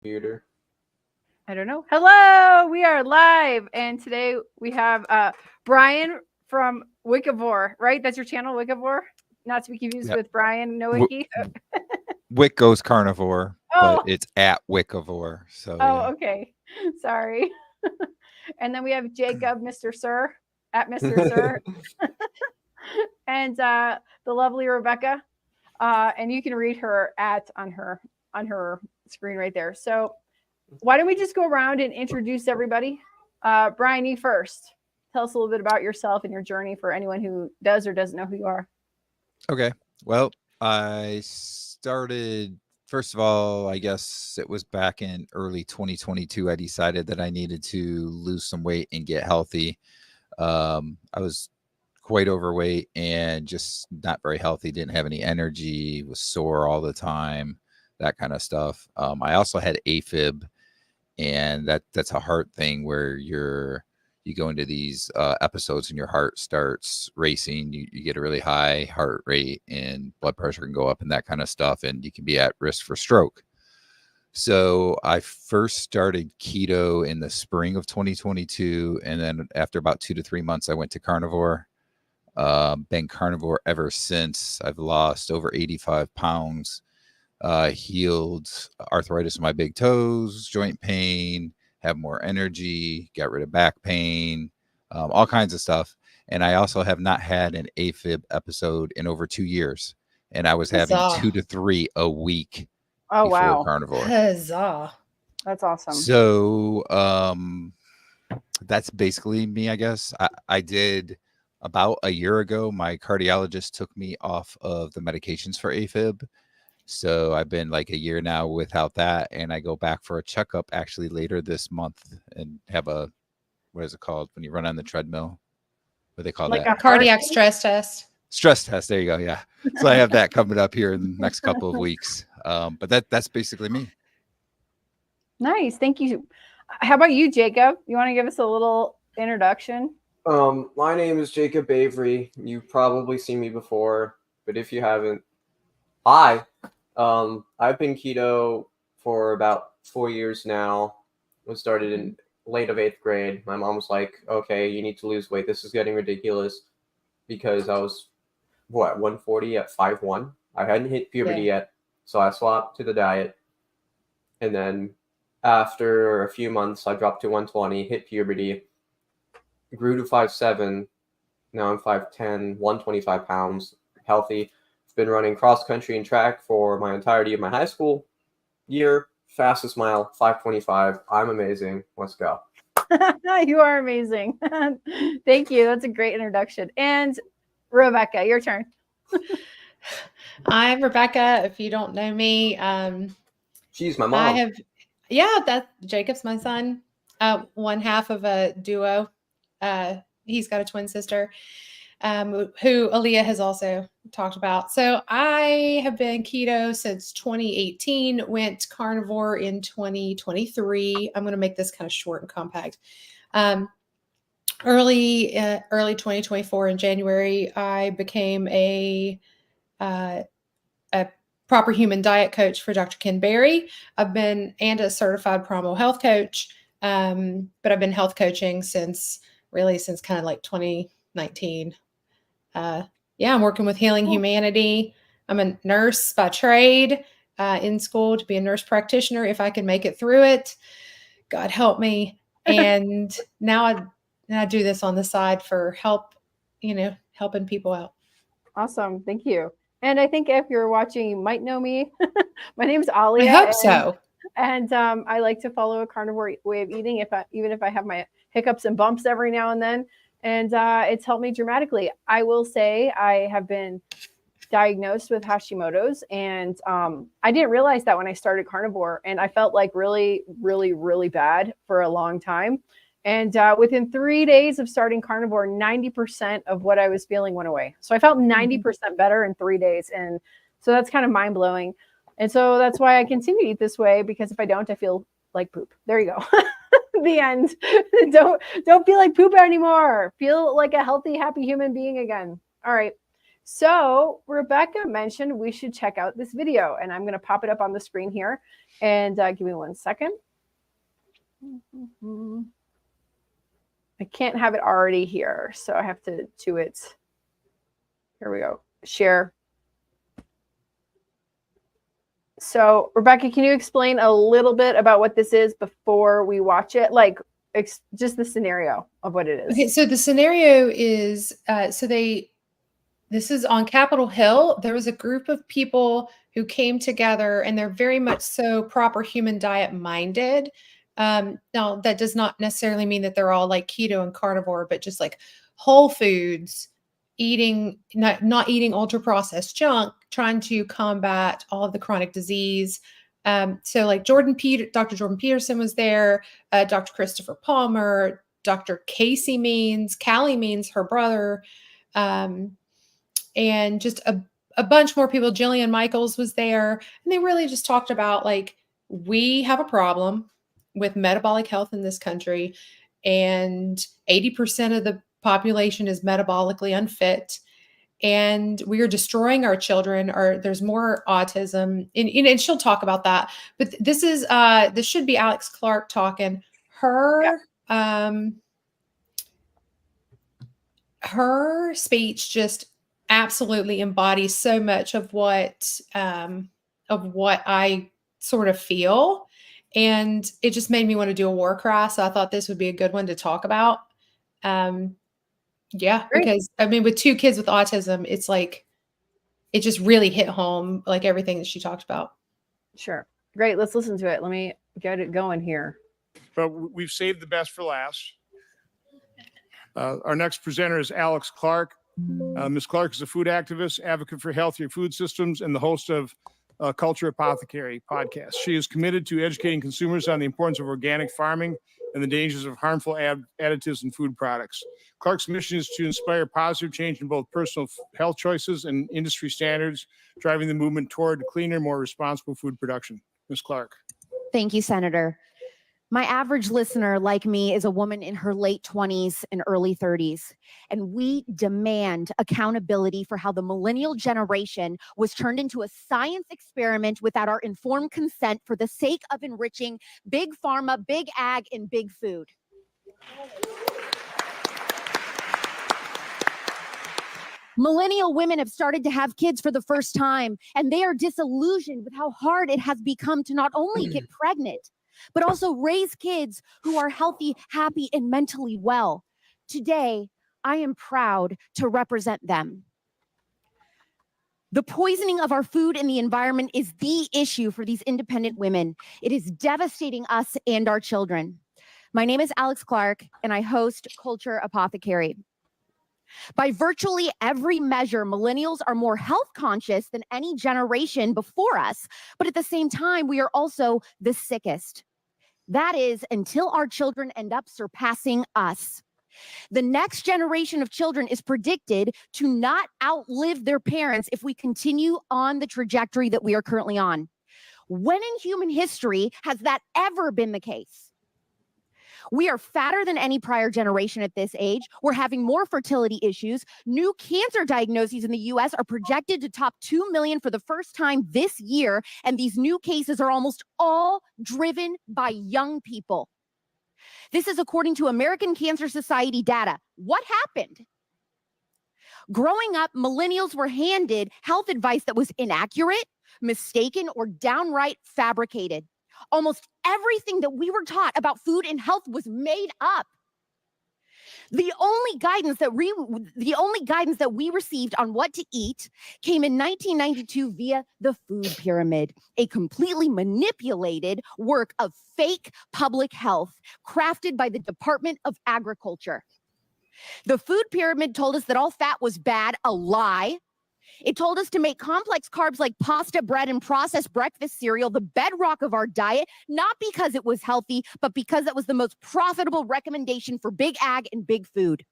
Computer. I don't know. Hello, we are live, and today we have Brian from Wikivore, right? That's your channel, Wikivore? Not to be confused Yeah. with Brian W- Nowicki. Wick goes carnivore, but Oh, it's at Wikivore. So yeah. okay. Sorry. And then we have Jacob, Mr. Sir, at Mr. Sir, and the lovely Rebecca. And you can read her on her screen right there. So why don't we just go around and introduce everybody? Brian, you first. Tell us a little bit about yourself and your journey for anyone who does or doesn't know who you are. Okay. Well, I started, first of all, I guess it was back in early 2022. I decided that I needed to lose some weight and get healthy. I was quite overweight and just not very healthy, didn't have any energy, was sore all the time, that kind of stuff. I also had AFib, and that's a heart thing where you go into these episodes and your heart starts racing. You get a really high heart rate and blood pressure can go up and that kind of stuff, and you can be at risk for stroke. So I first started keto in the spring of 2022, and then after about 2 to 3 months I went to carnivore. Been carnivore ever since. I've lost over 85 pounds, healed arthritis in my big toes, joint pain, have more energy, got rid of back pain, all kinds of stuff. And I also have not had an AFib episode in over 2 years. And I was having Huzzah. 2 to 3 a week Oh, before wow. carnivore. Huzzah. That's awesome. So that's basically me, I guess. I did about a year ago, my cardiologist took me off of the medications for AFib. So I've been like a year now without that. And I go back for a checkup actually later this month and have a, what is it called when you run on the treadmill? What do they call Like that? a Cardiac heart- stress test. Stress test. There you go. Yeah. So I have that coming up here in the next couple of weeks. But that's basically me. Nice. Thank you. How about you, Jacob? You want to give us a little introduction? My name is Jacob Avery. You've probably seen me before, but if you haven't, hi. I've been keto for about 4 years now. Was started in late of 8th grade. My mom was like, "Okay, you need to lose weight. This is getting ridiculous," because I was 140 at 5'1". I hadn't hit puberty yet, so I swapped to the diet, and then after a few months, I dropped to 120, hit puberty, grew to 5'7". Now I'm 5'10", 125 pounds, healthy. I've been running cross country and track for my entirety of my high school year. Fastest mile, 5:25. I'm amazing. Let's go. You are amazing. Thank you. That's a great introduction. And Rebecca, your turn. I'm Rebecca. If you don't know me, She's my mom. that Jacob's my son. One half of a duo. He's got a twin sister, who Aaliyah has also talked about. So I have been keto since 2018, went carnivore in 2023. I'm going to make this kind of short and compact. Early 2024 in January, I became a proper human diet coach for Dr. Ken Berry. I've been and a certified primal health coach, but I've been health coaching since kind of like 2019. I'm working with Healing Humanity. I'm a nurse by trade, in school to be a nurse practitioner if I can make it through it. God help me. And now I do this on the side for helping people out. Awesome. Thank you. And I think if you're watching, you might know me. My name's Alia. I hope so. And I like to follow a carnivore way of eating, even if I have my hiccups and bumps every now and then. And it's helped me dramatically. I will say I have been diagnosed with Hashimoto's, and I didn't realize that when I started carnivore, and I felt like really, really, really bad for a long time. And within 3 days of starting carnivore, 90% of what I was feeling went away. So I felt 90% better in 3 days. And so that's kind of mind blowing. And so that's why I continue to eat this way, because if I don't, I feel like poop. There you go. The end. Don't feel like poop anymore. Feel like a healthy, happy human being again. All right. So Rebecca mentioned we should check out this video, and I'm going to pop it up on the screen here. And give me 1 second. I can't have it already here, so I have to do it. Here we go. Share. So Rebecca, can you explain a little bit about what this is before we watch it? Like just the scenario of what it is. Okay, so the scenario is, this is on Capitol Hill. There was a group of people who came together, and they're very much so proper human diet minded. Now, that does not necessarily mean that they're all like keto and carnivore, but just like whole foods, eating, not eating ultra processed junk, trying to combat all of the chronic disease. So like Dr. Jordan Peterson was there, Dr. Christopher Palmer, Dr. Casey Callie Means, her brother, and just a bunch more people. Jillian Michaels was there, and they really just talked about like, we have a problem with metabolic health in this country, and 80% of the population is metabolically unfit, and we are destroying our children, or there's more autism, and she'll talk about that. But this should be Alex Clark talking. Her speech just absolutely embodies so much of what I sort of feel. And it just made me want to do a war cry. So I thought this would be a good one to talk about. Yeah, Great. because I mean, with 2 kids with autism, it's like, it just really hit home, like everything that she talked about. Sure. Great. Let's listen to it. Let me get it going here. But we've saved the best for last. Our next presenter is Alex Clark. Ms. Clark is a food activist, advocate for healthier food systems, and the host of Culture Apothecary podcast. She is committed to educating consumers on the importance of organic farming and the dangers of harmful additives in food products. Clark's mission is to inspire positive change in both personal health choices and industry standards, driving the movement toward cleaner, more responsible food production. Ms. Clark. Thank you, Senator. My average listener, like me, is a woman in her late 20s and early 30s, and we demand accountability for how the millennial generation was turned into a science experiment without our informed consent for the sake of enriching big pharma, big ag, and big food. Millennial women have started to have kids for the first time, and they are disillusioned with how hard it has become to not only get pregnant, but also raise kids who are healthy, happy, and mentally well. Today, I am proud to represent them. The poisoning of our food and the environment is the issue for these independent women. It is devastating us and our children. My name is Alex Clark, and I host Culture Apothecary. By virtually every measure, millennials are more health conscious than any generation before us, but at the same time, we are also the sickest. That is, until our children end up surpassing us. The next generation of children is predicted to not outlive their parents if we continue on the trajectory that we are currently on. When in human history has that ever been the case? We are fatter than any prior generation at this age. We're having more fertility issues. New cancer diagnoses in the U.S. are projected to top 2 million for the first time this year, and these new cases are almost all driven by young people. This is according to American Cancer Society data. What happened? Growing up, millennials were handed health advice that was inaccurate, mistaken, or downright fabricated. Almost everything that we were taught about food and health was made up. The only guidance that we received on what to eat came in 1992 via the food pyramid, a completely manipulated work of fake public health crafted by the Department of Agriculture. The food pyramid told us that all fat was bad, a lie. It told us to make complex carbs like pasta, bread, and processed breakfast cereal the bedrock of our diet, not because it was healthy, but because that was the most profitable recommendation for big ag and big food.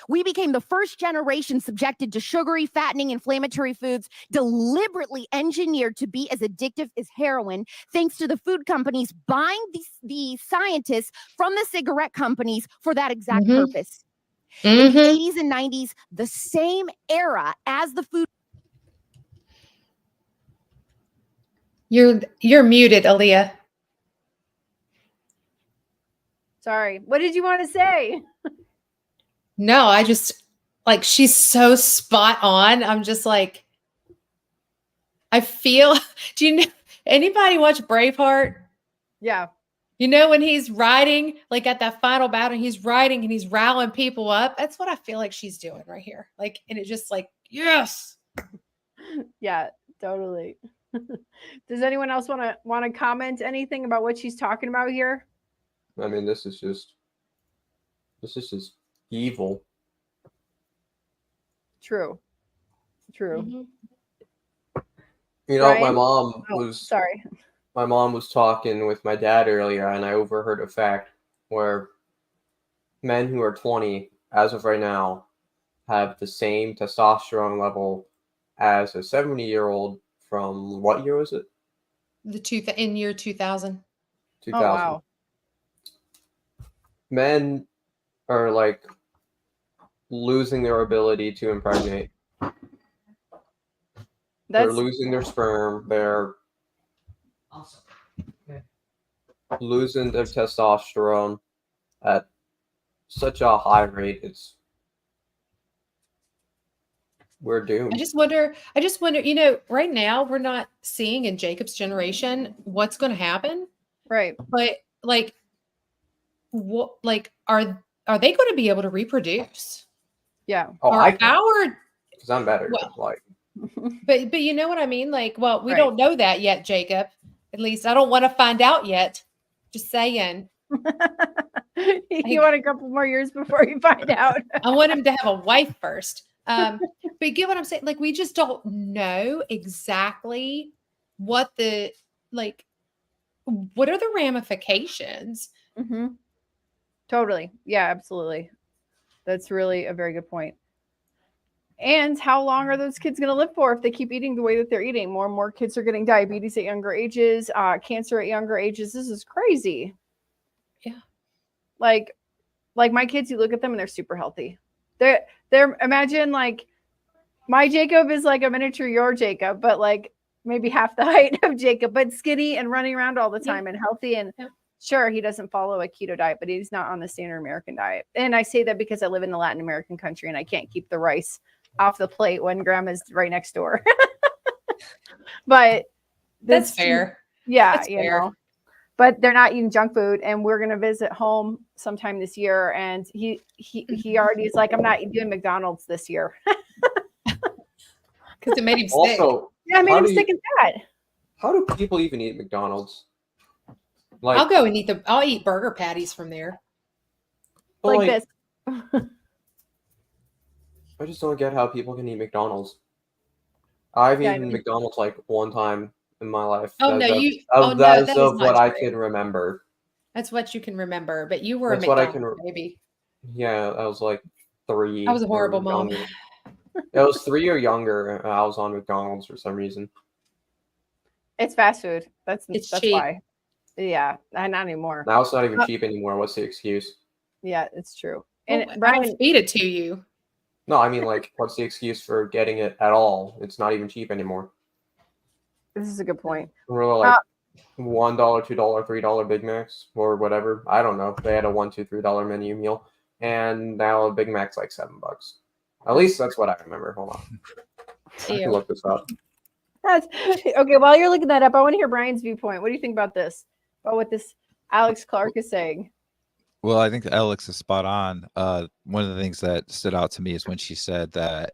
We became the first generation subjected to sugary, fattening, inflammatory foods deliberately engineered to be as addictive as heroin, thanks to the food companies buying the scientists from the cigarette companies for that exact purpose. In the Mhm. 80s and 90s, the same era as the food. You're muted, Aaliyah. Sorry. What did you want to say? No, I just like she's so spot on. I'm just like, I feel. Do you know anybody watch Braveheart? Yeah. You know, when he's riding, like at that final battle, he's riding and he's rallying people up. That's what I feel like she's doing right here. Like, and it's just like, yes. Yeah, totally. Does anyone else want to comment anything about what she's talking about here? I mean, this is just evil. True. Mhm. You know, Brian? Sorry. my mom was talking with my dad earlier, and I overheard a fact where men who are 20, as of right now, have the same testosterone level as a 70-year-old from what year was it? In year 2000. 2000. Oh, wow. Men are like losing their ability to impregnate. They're That's losing their sperm. They're losing their testosterone at such a high rate. We're doomed. I just wonder, right now we're not seeing in Jacob's generation what's going to happen, right. but like, what, like, are they going to be able to reproduce? Yeah. Oh, Are I can, our, because I'm better. Well, Like, but you know what I mean? Like, well, we Right. don't know that yet, Jacob. At least I don't want to find out yet. Just saying. You want a couple more years before you find out. I want him to have a wife first. But you get what I'm saying? Like, we just don't know exactly what are the ramifications? Mm-hmm. Totally. Yeah, absolutely. That's really a very good point. And how long are those kids going to live for if they keep eating the way that they're eating? More and more kids are getting diabetes at younger ages, cancer at younger ages. This is crazy. Yeah. Like my kids, you look at them and they're super healthy. They're imagine like my Jacob is like a miniature your Jacob, but like maybe half the height of Jacob, but skinny and running around all the time and healthy. And sure, he doesn't follow a keto diet, but he's not on the standard American diet. And I say that because I live in a Latin American country and I can't keep the rice off the plate when grandma's right next door. But That's fair. Yeah, That's fair. know. But they're not eating junk food, and we're gonna visit home sometime this year. And he already is like, I'm not doing McDonald's this year because it made him sick. Also, yeah, I made him sick and fat. How do people even eat McDonald's? Like, I'll go and I'll eat burger patties from there. Like this. I just don't get how people can eat McDonald's. I've eaten McDonald's like one time in my life. That's of what I can remember. That's what you can remember, but you were that's a McDonald's baby. Yeah, I was like 3. I was a horrible mom. It was 3 or younger. I was on McDonald's for some reason. It's fast food. That's cheap. Why. Yeah, not anymore. Now it's not even cheap anymore. What's the excuse? Yeah, it's true. And Brian, I'll feed it to you. No, I mean, like, what's the excuse for getting it at all? It's not even cheap anymore. This is a good point. We're like $1, $2, $3 Big Macs or whatever. I don't know. They had a $1, $2, $3 menu meal, and now a Big Mac's like $7. At least that's what I remember. Hold on, I can look this up. Okay. While you're looking that up, I want to hear Brian's viewpoint. What do you think about this? About what this Alex Clark is saying? Well, I think Alex is spot on. One of the things that stood out to me is when she said that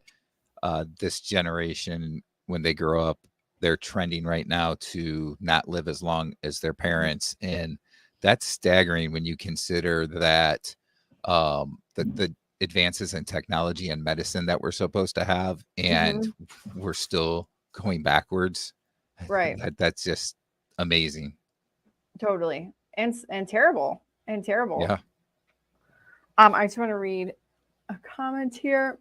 this generation, when they grow up, they're trending right now to not live as long as their parents. And that's staggering when you consider that the advances in technology and medicine that we're supposed to have, and we're still going backwards. Right. That's just amazing. Totally. And terrible. Yeah. I just want to read a comment here.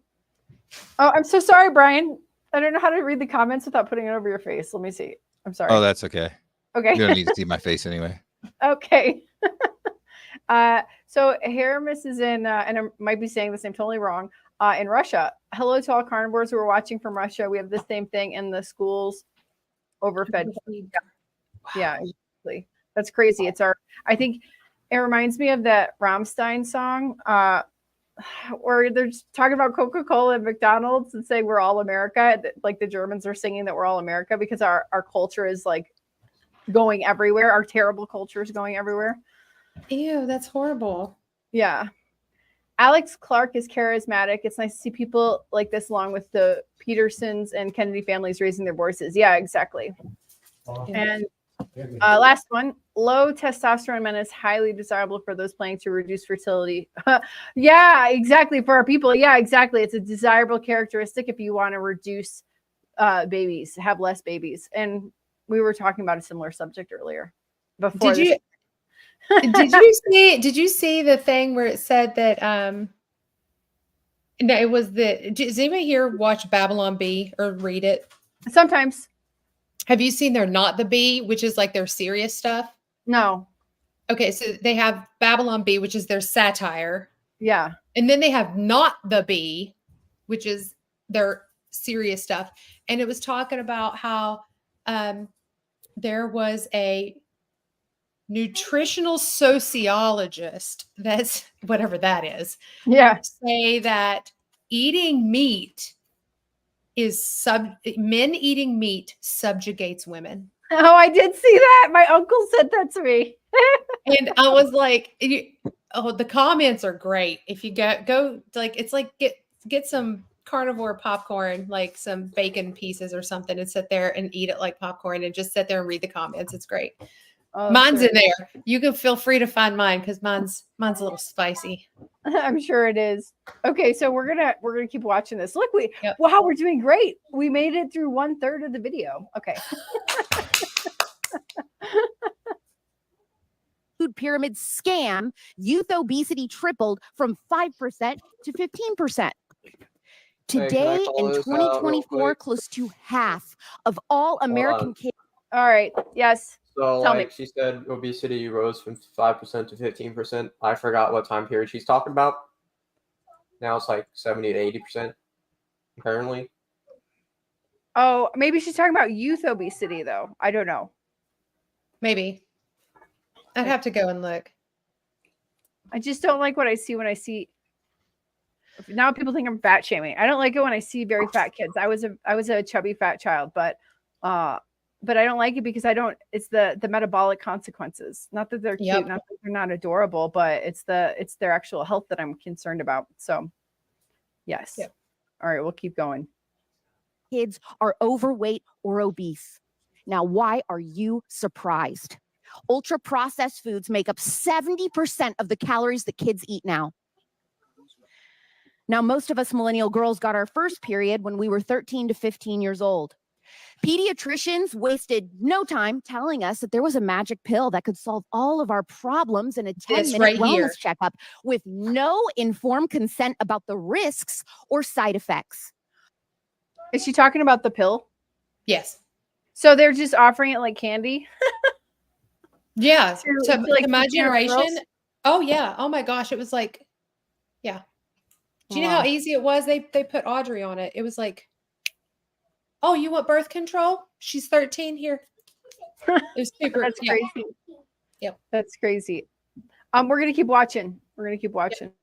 Oh, I'm so sorry, Brian. I don't know how to read the comments without putting it over your face. Let me see. I'm sorry. Oh, that's okay. Okay. You don't need to see my face anyway. Okay. So Haramis is in, and I might be saying this, I'm totally wrong, in Russia. Hello to all carnivores who are watching from Russia. We have the same thing in the schools, overfed. Yeah, exactly. That's crazy. I think it reminds me of that Rammstein song, where they're talking about Coca-Cola and McDonald's and saying we're all America. Like the Germans are singing that we're all America because our culture is like going everywhere. Our terrible culture is going everywhere. Ew, that's horrible. Yeah. Alex Clark is charismatic. It's nice to see people like this along with the Petersons and Kennedy families raising their voices. Yeah, exactly. And last one, low testosterone men is highly desirable for those planning to reduce fertility. Yeah, exactly. For our people. Yeah, exactly. It's a desirable characteristic if you want to reduce babies, have less babies. And we were talking about a similar subject earlier. Before Did you see the thing where it said that no, it was does anybody here watch Babylon Bee or read it? Sometimes. Have you seen their Not the Bee, which is like their serious stuff? No. Okay, so they have Babylon Bee, which is their satire. Yeah. And then they have Not the Bee, which is their serious stuff. And it was talking about how there was a nutritional sociologist, that's whatever that is, Yeah, say that eating meat is men eating meat subjugates women. Oh, I did see that. My uncle said that to me. And I was like, the comments are great. If you go like, it's like get some carnivore popcorn, like some bacon pieces or something, and sit there and eat it like popcorn and just sit there and read the comments. It's great. Oh, Mine's sure. in there. You can feel free to find mine because mine's a little spicy. I'm sure it is. Okay, so we're gonna keep watching this. Look, Yep. Wow, we're doing great. We made it through 1/3 of the video. Okay. Food pyramid scam, youth obesity tripled from 5% to 15%. Today call in this out real 2024, quick? close to half of all American kids. All right. Yes. So, Tell like she said, obesity rose from 5% to 15%. I forgot what time period she's talking about. Now it's like 70 to 80%, apparently. Oh, maybe she's talking about youth obesity, though. I don't know. Maybe. I'd have to go and look. I just don't like what I see when I see. Now people think I'm fat shaming. I don't like it when I see very fat kids. I was a chubby fat child, but I don't like it because it's the metabolic consequences. Not that they're cute, not that they're not adorable, but it's their actual health that I'm concerned about. So yes. Yep. All right, we'll keep going. Kids are overweight or obese. Now, why are you surprised? Ultra processed foods make up 70% of the calories that kids eat now. Now, most of us millennial girls got our first period when we were 13 to 15 years old. Pediatricians wasted no time telling us that there was a magic pill that could solve all of our problems in a 10-minute wellness checkup with no informed consent about the risks or side effects. Is she talking about the pill? Yes. So they're just offering it like candy? Yeah. like my generation. Oh yeah. Oh my gosh. It was like, yeah. Do you know how easy it was? They put Audrey on it. It was like, oh, you want birth control? She's 13 here. It was super. That's crazy. Yep. That's crazy. We're gonna keep watching. Yep.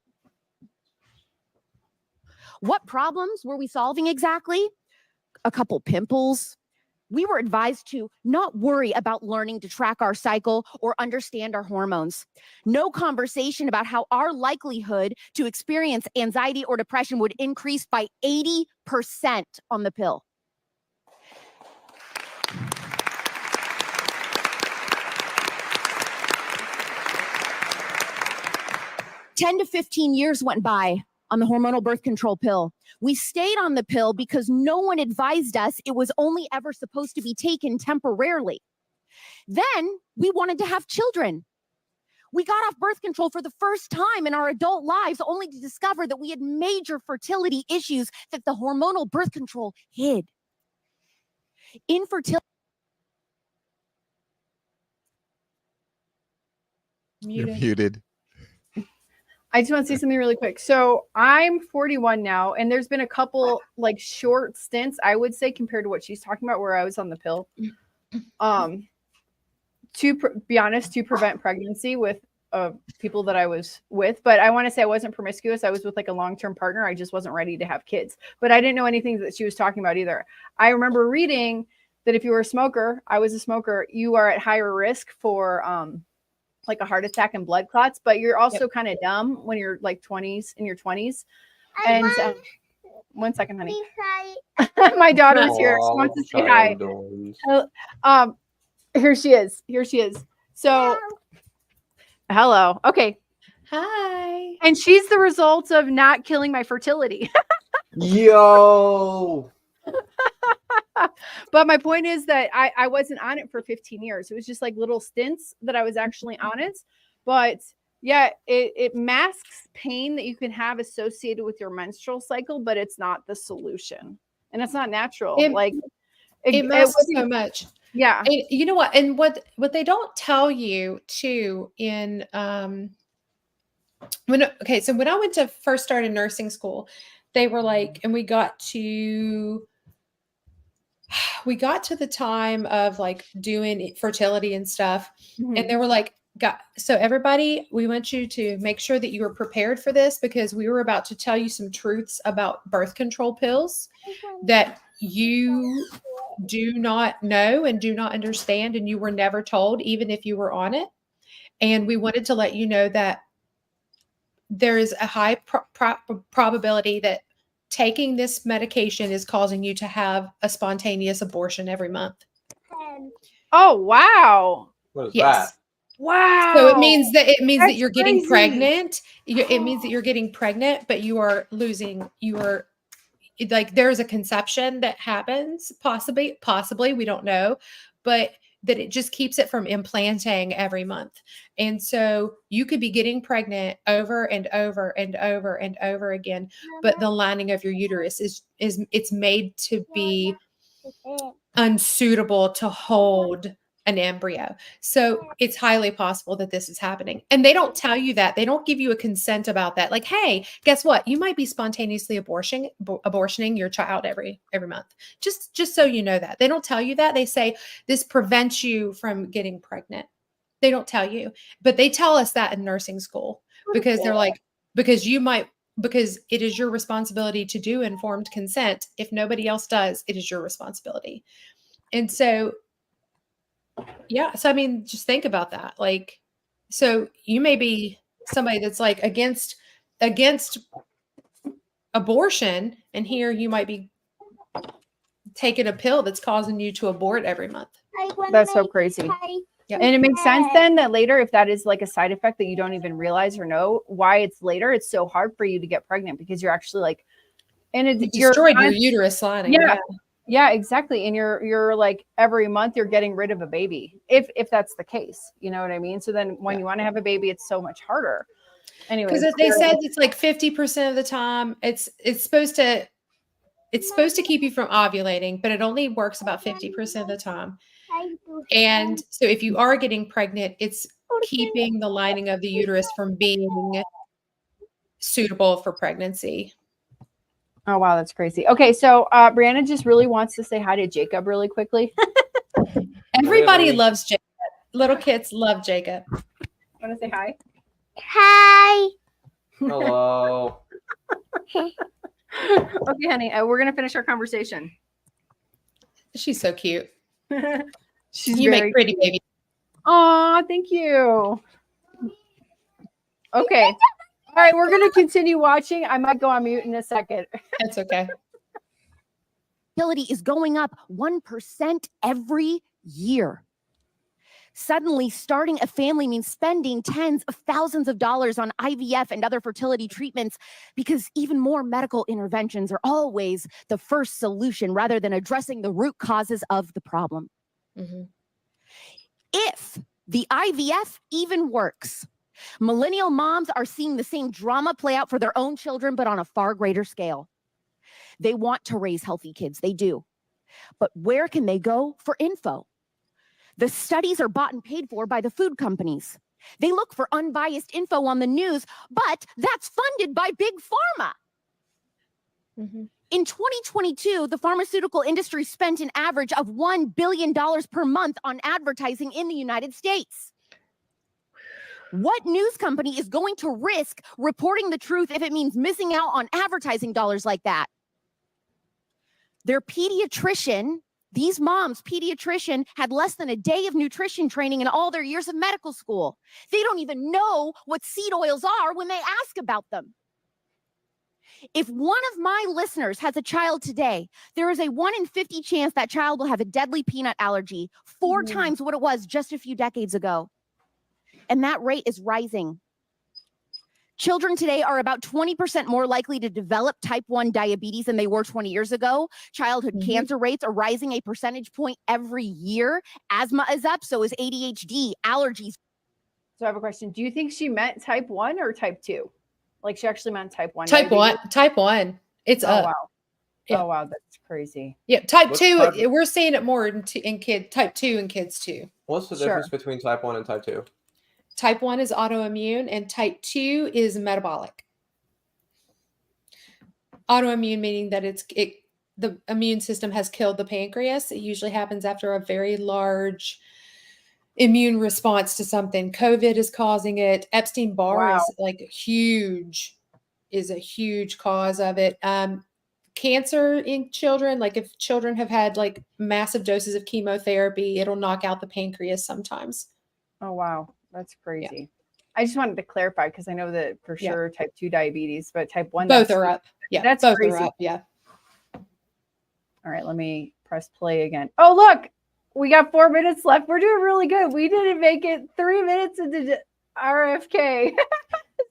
What problems were we solving exactly? A couple pimples. We were advised to not worry about learning to track our cycle or understand our hormones. No conversation about how our likelihood to experience anxiety or depression would increase by 80% on the pill. "10 to 15 years went by on the hormonal birth control pill. We stayed on the pill because no one advised us it was only ever supposed to be taken temporarily. Then we wanted to have children. We got off birth control for the first time in our adult lives only to discover that we had major fertility issues that the hormonal birth control hid. Infertility." You're muted. I just want to say something really quick. So I'm 41 now, and there's been a couple like short stints, I would say, compared to what she's talking about, where I was on the pill. Be honest, to prevent pregnancy with people that I was with. But I want to say I wasn't promiscuous. I was with like a long-term partner. I just wasn't ready to have kids. But I didn't know anything that she was talking about either. I remember reading that if you were a smoker, I was a smoker, you are at higher risk for like a heart attack and blood clots, but you're also kind of dumb when you're like 20s, in your 20s. And 1 second, honey. My daughter's here. She wants to say hi. Here she is. So, hello. Okay. Hi. And she's the result of not killing my fertility. Yo. But my point is that I wasn't on it for 15 years. It was just like little stints that I was actually on it. But yeah, it masks pain that you can have associated with your menstrual cycle, but it's not the solution. And it's not natural. It masks so much. Yeah. And you know what? And what they don't tell you too in when I went to first start in nursing school, they were like, and we got to the time of like doing fertility and stuff. Mm-hmm. And they were like, so everybody, we want you to make sure that you are prepared for this, because we were about to tell you some truths about birth control pills that you do not know and do not understand, and you were never told, even if you were on it. And we wanted to let you know that there is a high probability that taking this medication is causing you to have a spontaneous abortion every month. Oh, wow. What is that? Wow. So it means that you're getting crazy. pregnant. It means that you're getting pregnant, but you are like, there's a conception that happens, possibly, we don't know, but that it just keeps it from implanting every month. And so you could be getting pregnant over and over and over and over again, but the lining of your uterus it's made to be unsuitable to hold an embryo. So it's highly possible that this is happening. And they don't tell you that. They don't give you a consent about that. Like, hey, guess what? You might be spontaneously abortioning your child every month. Just so you know that. They don't tell you that. They say this prevents you from getting pregnant. They don't tell you. But they tell us that in nursing school, because they're like, because it is your responsibility to do informed consent. If nobody else does, it is your responsibility. And so yeah. So, I mean, just think about that. Like, so you may be somebody that's like against abortion, and here you might be taking a pill that's causing you to abort every month. That's so crazy. Yeah. And it makes sense then that later, if that is like a side effect that you don't even realize or know why it's later, it's so hard for you to get pregnant, because you're actually like, and you destroyed your uterus lining. Yeah, exactly. And you're like, every month you're getting rid of a baby, if that's the case, you know what I mean? So then when you want to have a baby, it's so much harder. Anyway, because they said it's like 50% of the time it's supposed to keep you from ovulating, but it only works about 50% of the time. And so if you are getting pregnant, it's keeping the lining of the uterus from being suitable for pregnancy. Oh, wow. That's crazy. Okay. So Brianna just really wants to say hi to Jacob really quickly. Everybody loves Jacob. Little kids love Jacob. Want to say hi? Hi. Hello. Okay, honey. We're going to finish our conversation. She's so cute. You make pretty baby. Oh, thank you. Okay. All right, we're going to continue watching. I might go on mute in a second. That's okay. Fertility is going up 1% every year. Suddenly, starting a family means spending tens of thousands of dollars on IVF and other fertility treatments, because even more medical interventions are always the first solution rather than addressing the root causes of the problem. Mm-hmm. If the IVF even works, millennial moms are seeing the same drama play out for their own children, but on a far greater scale. They want to raise healthy kids. They do. But where can they go for info? The studies are bought and paid for by the food companies. They look for unbiased info on the news, but that's funded by Big Pharma. Mhm. In 2022, the pharmaceutical industry spent an average of $1 billion per month on advertising in the United States. What news company is going to risk reporting the truth if it means missing out on advertising dollars like that? Their pediatrician, these moms' pediatrician, had less than a day of nutrition training in all their years of medical school. They don't even know what seed oils are when they ask about them. If one of my listeners has a child today, there is a 1 in 50 chance that child will have a deadly peanut allergy, 4 times what it was just a few decades ago. And that rate is rising. Children today are about 20% more likely to develop type 1 diabetes than they were 20 years ago. Childhood cancer rates are rising a percentage point every year. Asthma is up, so is ADHD, allergies. So I have a question. Do you think she meant type 1 or type 2? Like she actually meant type 1. Type diabetes? 1. Type 1. It's Oh, up. wow. Yeah. Oh, wow. That's crazy. Yeah, type What's 2, type- we're seeing it more in type 2 in kids too. What's the difference between type 1 and type 2? Type 1 is autoimmune and type 2 is metabolic. Autoimmune meaning that the immune system has killed the pancreas. It usually happens after a very large immune response to something. COVID is causing it. Epstein-Barr is like a huge cause of it. Cancer in children, like if children have had like massive doses of chemotherapy, it'll knock out the pancreas sometimes. Oh, wow. That's crazy. Yeah. I just wanted to clarify because I know that for sure type 2 diabetes, but type 1. Both are up. Yeah, that's both crazy. are up. Yeah. All right, let me press play again. Oh, look, we got 4 minutes left. We're doing really good. We didn't make it 3 minutes into RFK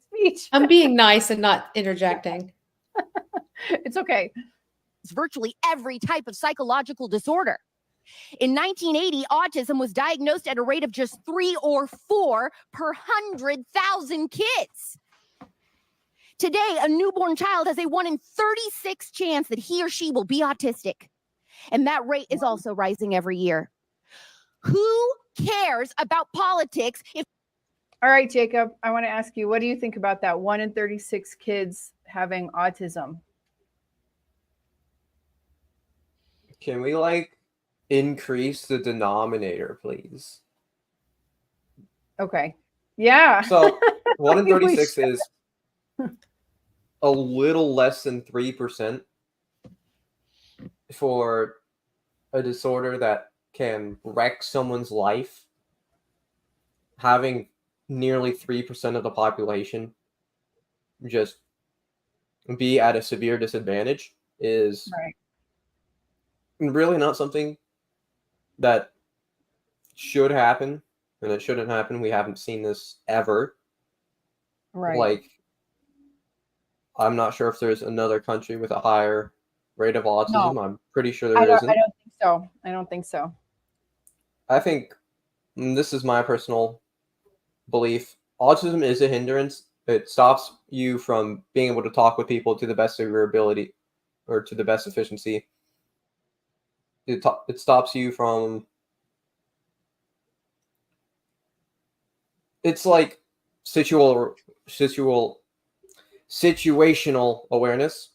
speech. I'm being nice and not interjecting. It's okay. It's virtually every type of psychological disorder. In 1980, autism was diagnosed at a rate of just 3 or 4 per 100,000 kids. Today, a newborn child has a 1 in 36 chance that he or she will be autistic. And that rate is also rising every year. Who cares about politics if... All right, Jacob, I want to ask you, what do you think about that 1 in 36 kids having autism? Can we increase the denominator, please? Okay. Yeah. So 1 in 36 is a little less than 3% for a disorder that can wreck someone's life. Having nearly 3% of the population just be at a severe disadvantage is really not something that should happen, and it shouldn't happen. We haven't seen this ever. Right. I'm not sure if there's another country with a higher rate of autism. No. I'm pretty sure there isn't. I don't think so. I don't think so. I think this is my personal belief. Autism is a hindrance. It stops you from being able to talk with people to the best of your ability or to the best efficiency. It stops you from... It's like situational awareness.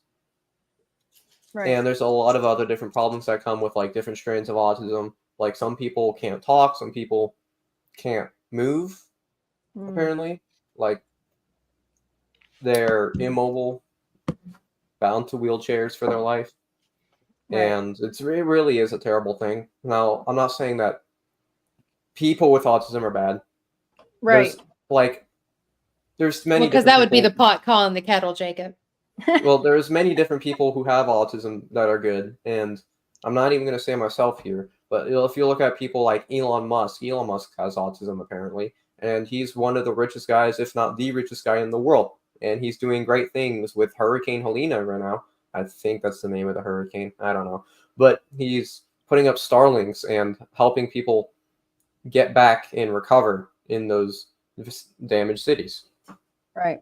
Right. And there's a lot of other different problems that come with different strains of autism. Like some people can't talk, some people can't move, apparently. Like they're immobile, bound to wheelchairs for their life. Right. And it really is a terrible thing. Now, I'm not saying that people with autism are bad. Right. There's many because that would be the pot calling the kettle, Jacob. Well, there's many different people who have autism that are good, and I'm not even going to say myself here, but if you look at people like Elon Musk has autism apparently, and he's one of the richest guys, if not the richest guy in the world, and he's doing great things with Hurricane Helena right now. I think that's the name of the hurricane. I don't know, but he's putting up Starlinks and helping people get back and recover in those damaged cities. Right.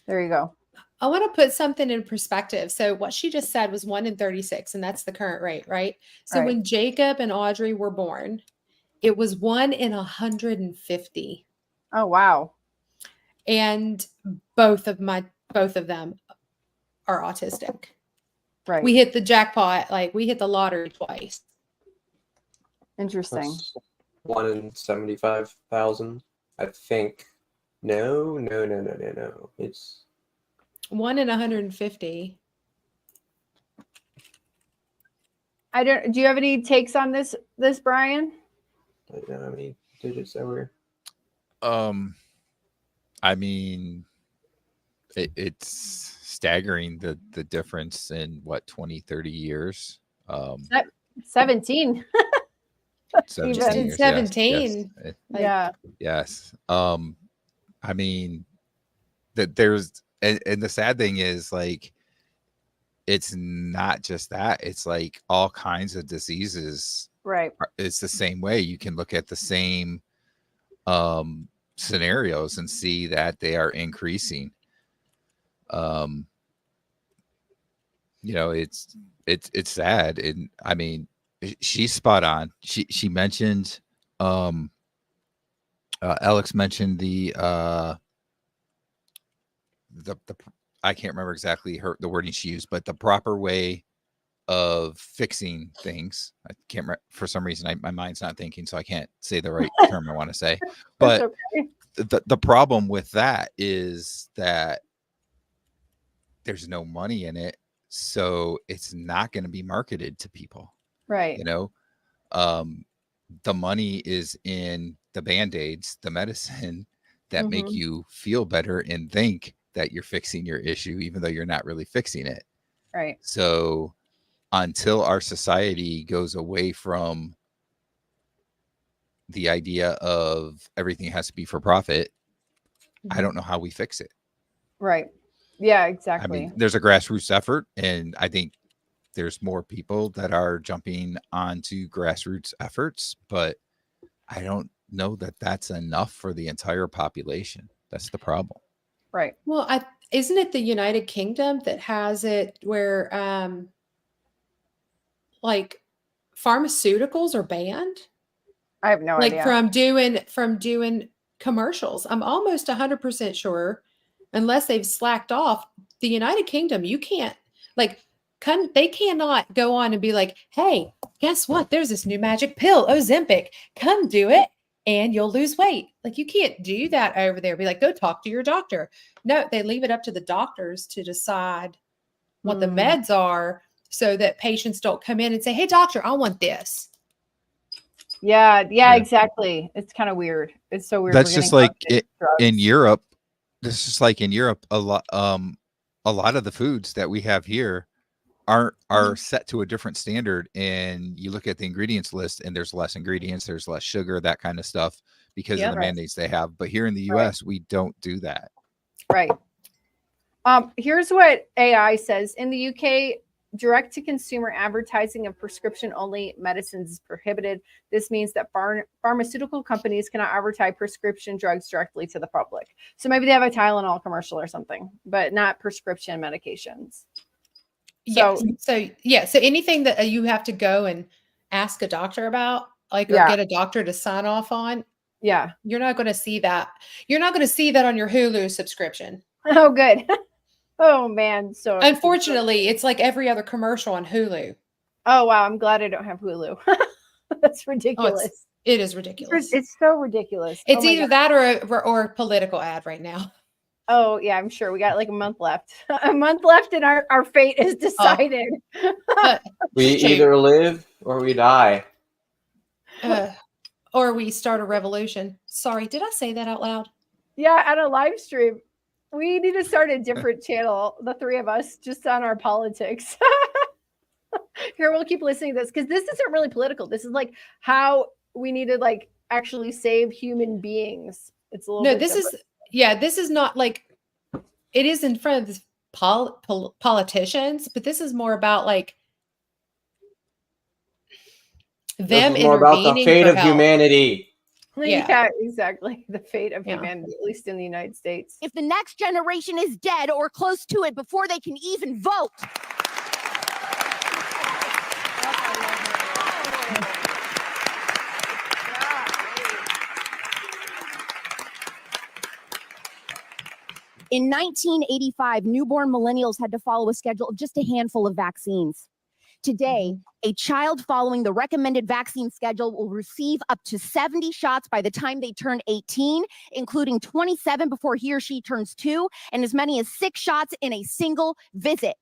There you go. I want to put something in perspective. So what she just said was 1 in 36, and that's the current rate, right? So when Jacob and Audrey were born, it was 1 in 150. Oh, wow. And both of them are autistic. Right. We hit the jackpot, like we hit the lottery twice. Interesting. That's 1 in 75,000, I think. No. It's 1 in 150. Do you have any takes on this, Brian? I don't know how many digits there were. I mean, it's staggering the difference in what 20, 30 years. 17. 17 Just in years, 17. Yes. Yeah. Yes. I mean that there's and the sad thing is like it's not just that, it's like all kinds of diseases. Right. It's the same way. You can look at the same scenarios and see that they are increasing. You know, it's sad. And I mean, she's spot on. She mentioned Alex mentioned the I can't remember exactly the wording she used, but the proper way of fixing things. I can't remember, for some reason my mind's not thinking, so I can't say the right term I want to say. But okay. the problem with that is that there's no money in it, so it's not going to be marketed to people. Right. You know, the money is in the Band-Aids, the medicine that make you feel better and think that you're fixing your issue, even though you're not really fixing it. Right. So until our society goes away from the idea of everything has to be for profit, I don't know how we fix it. Right. Yeah, exactly. I mean, there's a grassroots effort, and I think there's more people that are jumping onto grassroots efforts, but I don't know that that's enough for the entire population. That's the problem. Right. Well, isn't it the United Kingdom that has it where like pharmaceuticals are banned? I have no idea. From doing commercials. I'm almost 100% sure, unless they've slacked off, the United Kingdom, you can't they cannot go on and be like, hey, guess what? There's this new magic pill, Ozempic. Come do it and you'll lose weight. Like, you can't do that over there. Be like, go talk to your doctor. No, they leave it up to the doctors to decide what the meds are so that patients don't come in and say, hey, doctor, I want this. Yeah, exactly. It's kind of weird. It's so weird. That's just like in Europe. This is just like in Europe. A lot of the foods that we have here are set to a different standard, and you look at the ingredients list and there's less ingredients, there's less sugar, that kind of stuff, because of the mandates they have. But here in the US, we don't do that. Right. Here's what AI says. In the UK, direct-to-consumer advertising of prescription-only medicines is prohibited. This means that pharmaceutical companies cannot advertise prescription drugs directly to the public. So maybe they have a Tylenol commercial or something, but not prescription medications. So anything that you have to go and ask a doctor about, or get a doctor to sign off on, you're not going to see that. You're not going to see that on your Hulu subscription. Oh, good. Oh, man. So unfortunately, it's like every other commercial on Hulu. Oh, wow. I'm glad I don't have Hulu. That's ridiculous. It is ridiculous. It's so ridiculous. It's either that or a political ad right now. Oh, yeah, I'm sure. We got like a month left. A month left and our fate is decided. We either live or we die. Or we start a revolution. Sorry, did I say that out loud? Yeah, at a live stream. We need to start a different channel, the three of us, just on our politics. Here, we'll keep listening to this because this isn't really political. This is like how we need to like actually save human beings. It's a little bit different. This is not like, it is in front of the politicians, but this is more about like them intervening. More about the fate of humanity. Yeah, exactly. The fate of humanity, at least in the United States. If the next generation is dead or close to it before they can even vote. In 1985, newborn millennials had to follow a schedule of just a handful of vaccines. Today, a child following the recommended vaccine schedule will receive up to 70 shots by the time they turn 18, including 27 before he or she turns 2, and as many as 6 shots in a single visit.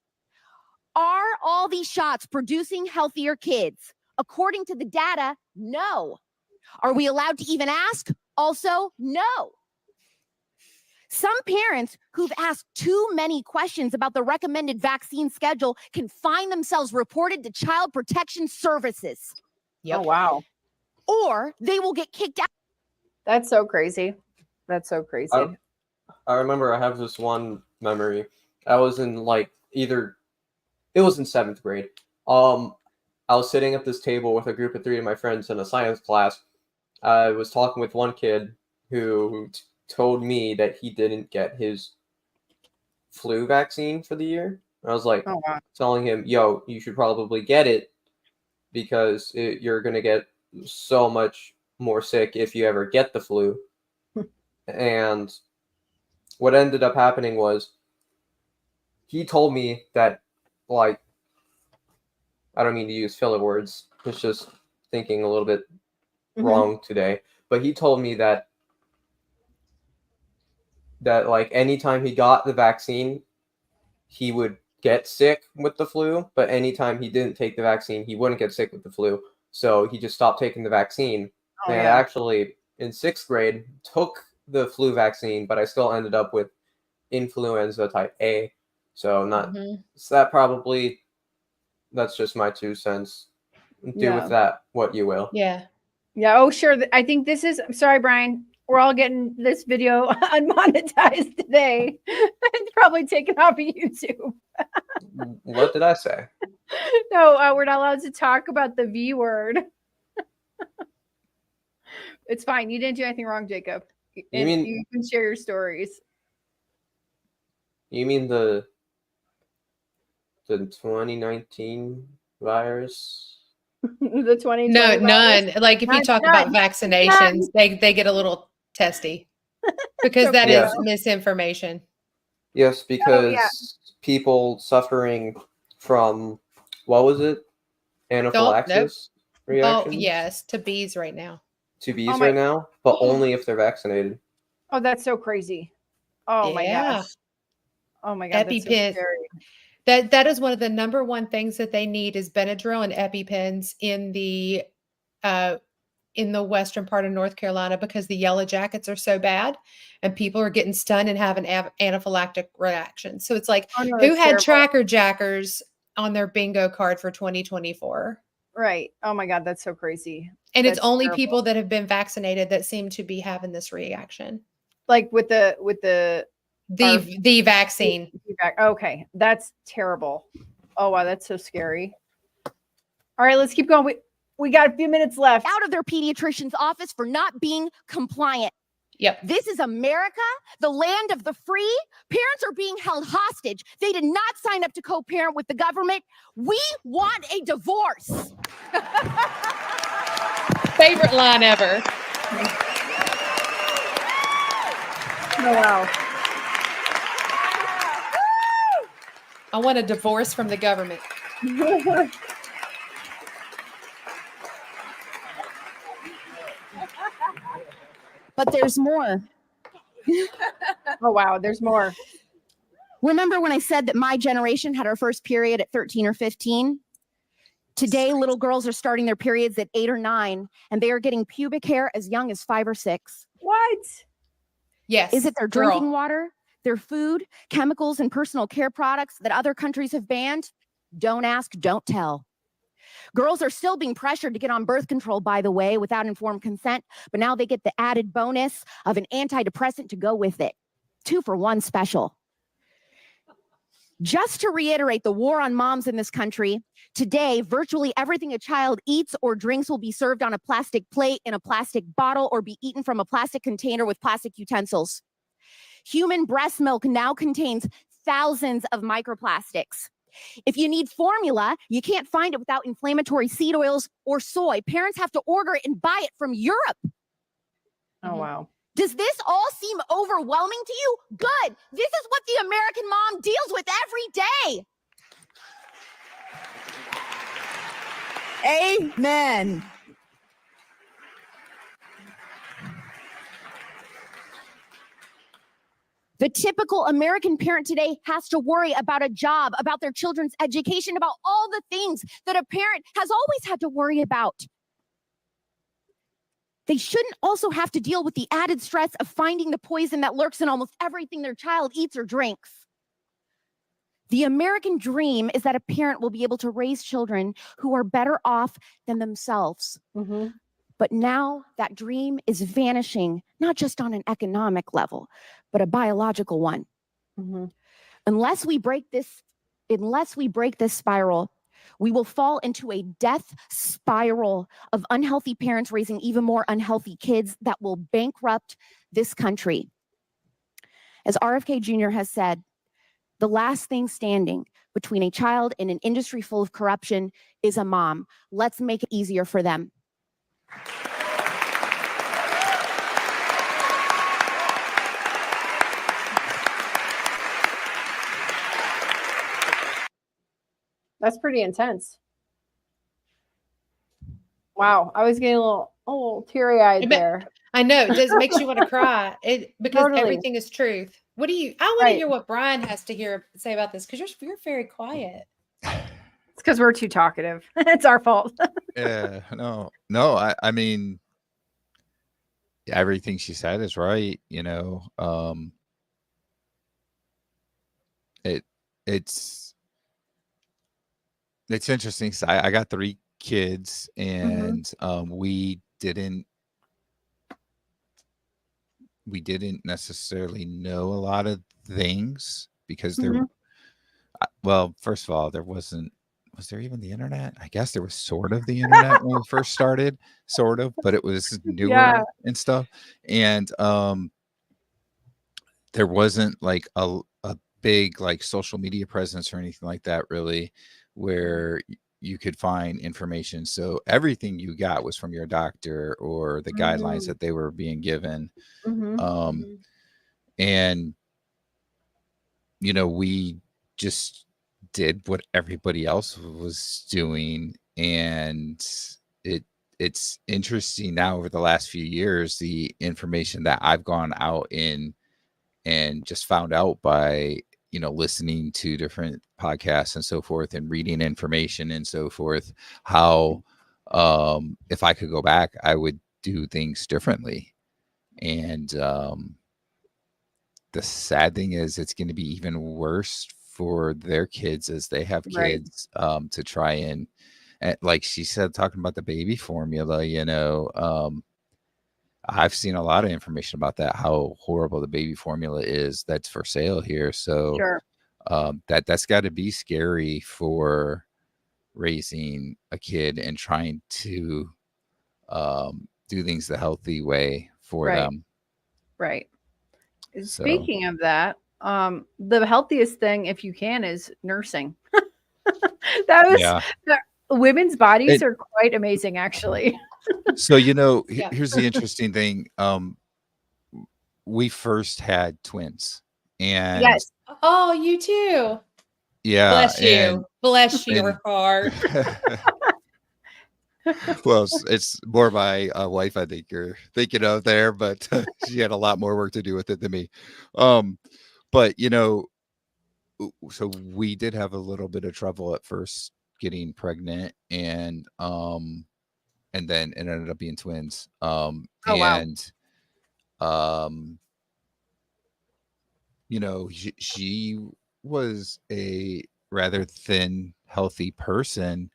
Are all these shots producing healthier kids? According to the data, no. Are we allowed to even ask? Also, no. Some parents who've asked too many questions about the recommended vaccine schedule can find themselves reported to Child Protection Services. Oh, wow. Or they will get kicked out. That's so crazy. That's so crazy. I remember I have this one memory. I was in it was in 7th grade. I was sitting at this table with a group of 3 of my friends in a science class. I was talking with one kid who told me that he didn't get his flu vaccine for the year. I was like, Oh, wow. telling him, yo, you should probably get it because you're going to get so much more sick if you ever get the flu. And what ended up happening was he told me that, like, I don't mean to use filler words. It's just thinking a little bit wrong today. But he told me that like anytime he got the vaccine, he would get sick with the flu. But anytime he didn't take the vaccine, he wouldn't get sick with the flu. So he just stopped taking the vaccine. Oh, and yeah. actually, in 6th grade, took the flu vaccine, but I still ended up with influenza type A. So that's just my 2 cents. Do with that what you will. Yeah. Yeah. Oh, sure. I think this is, I'm sorry, Brian. We're all getting this video unmonetized today. It's probably taken off of YouTube. What did I say? No, we're not allowed to talk about the V word. It's fine. You didn't do anything wrong, Jacob. You can share your stories. You mean the 2019 virus? The 2020 No, virus? none. Like if you talk about vaccinations, they get a little testy because that is misinformation. Yes, because people suffering from, what was it? Anaphylaxis reactions? Oh, yes, to bees right now. To bees right now, but only if they're vaccinated. Oh, that's so crazy. Oh, my gosh. Oh, my God. That's so EpiPen. scary. That is one of the number one things that they need is Benadryl and EpiPens in the western part of North Carolina because the yellow jackets are so bad and people are getting stunned and having anaphylactic reactions. So it's like, who had tracker jackers on their bingo card for 2024? Right. Oh my God, that's so crazy. And it's only people that have been vaccinated that seem to be having this reaction. Like with the vaccine. Okay, that's terrible. Oh wow, that's so scary. All right, let's keep going. We got a few minutes left. Out of their pediatrician's office for not being compliant. Yep. This is America, the land of the free. Parents are being held hostage. They did not sign up to co-parent with the government. We want a divorce. Favorite line ever. Oh, wow. I want a divorce from the government. But there's more. Oh, wow. There's more. Remember when I said that my generation had our first period at 13 or 15? Today, little girls are starting their periods at 8 or 9, and they are getting pubic hair as young as 5 or 6. What? Yes. Is it their drinking water, their food, chemicals, and personal care products that other countries have banned? Don't ask, don't tell. Girls are still being pressured to get on birth control, by the way, without informed consent, but now they get the added bonus of an antidepressant to go with it. 2 for 1 special. Just to reiterate the war on moms in this country, today, virtually everything a child eats or drinks will be served on a plastic plate, in a plastic bottle, or be eaten from a plastic container with plastic utensils. Human breast milk now contains thousands of microplastics. If you need formula, you can't find it without inflammatory seed oils or soy. Parents have to order it and buy it from Europe. Oh, wow. Does this all seem overwhelming to you? Good. This is what the American mom deals with every day. Amen. The typical American parent today has to worry about a job, about their children's education, about all the things that a parent has always had to worry about. They shouldn't also have to deal with the added stress of finding the poison that lurks in almost everything their child eats or drinks. The American dream is that a parent will be able to raise children who are better off than themselves. Mm-hmm. But now that dream is vanishing, not just on an economic level, but a biological one. Mm-hmm. Unless we break this spiral, we will fall into a death spiral of unhealthy parents raising even more unhealthy kids that will bankrupt this country. As RFK Jr. has said, the last thing standing between a child and an industry full of corruption is a mom. Let's make it easier for them. That's pretty intense. Wow, I was getting a little teary-eyed there. I know it makes you want to cry. Because Totally. everything is truth. I want to Right. hear what Brian has to say about this, because you're very quiet. It's because we're too talkative. It's our fault. Yeah, no. I mean, everything she said is right. You know, it's interesting. So I got 3 kids, and we didn't necessarily know a lot of things because well, first of all, was there even the internet? I guess there was sort of the internet when we first started, sort of, but it was newer and stuff. And there wasn't like a big like social media presence or anything like that really, where you could find information. So everything you got was from your doctor or the guidelines that they were being given. And you know, we just did what everybody else was doing, and it's interesting now over the last few years, the information that I've gone out in and just found out by, you know, listening to different podcasts and so forth and reading information and so forth, how if I could go back, I would do things differently. And the sad thing is it's going to be even worse for their kids as they have kids, to try and like she said, talking about the baby formula, you know, I've seen a lot of information about that, how horrible the baby formula is that's for sale here. So that's got to be scary for raising a kid and trying to do things the healthy way for them. Right. Speaking of that, the healthiest thing, if you can, is nursing. Women's bodies are quite amazing, actually. So, you know, here's the interesting thing. We first had twins, and oh, you too. Yeah. Bless your heart. Well, it's more my wife, I think you're thinking of there, but she had a lot more work to do with it than me. But you know, so we did have a little bit of trouble at first getting pregnant, and then it ended up being twins. You know, she was a rather thin, healthy person,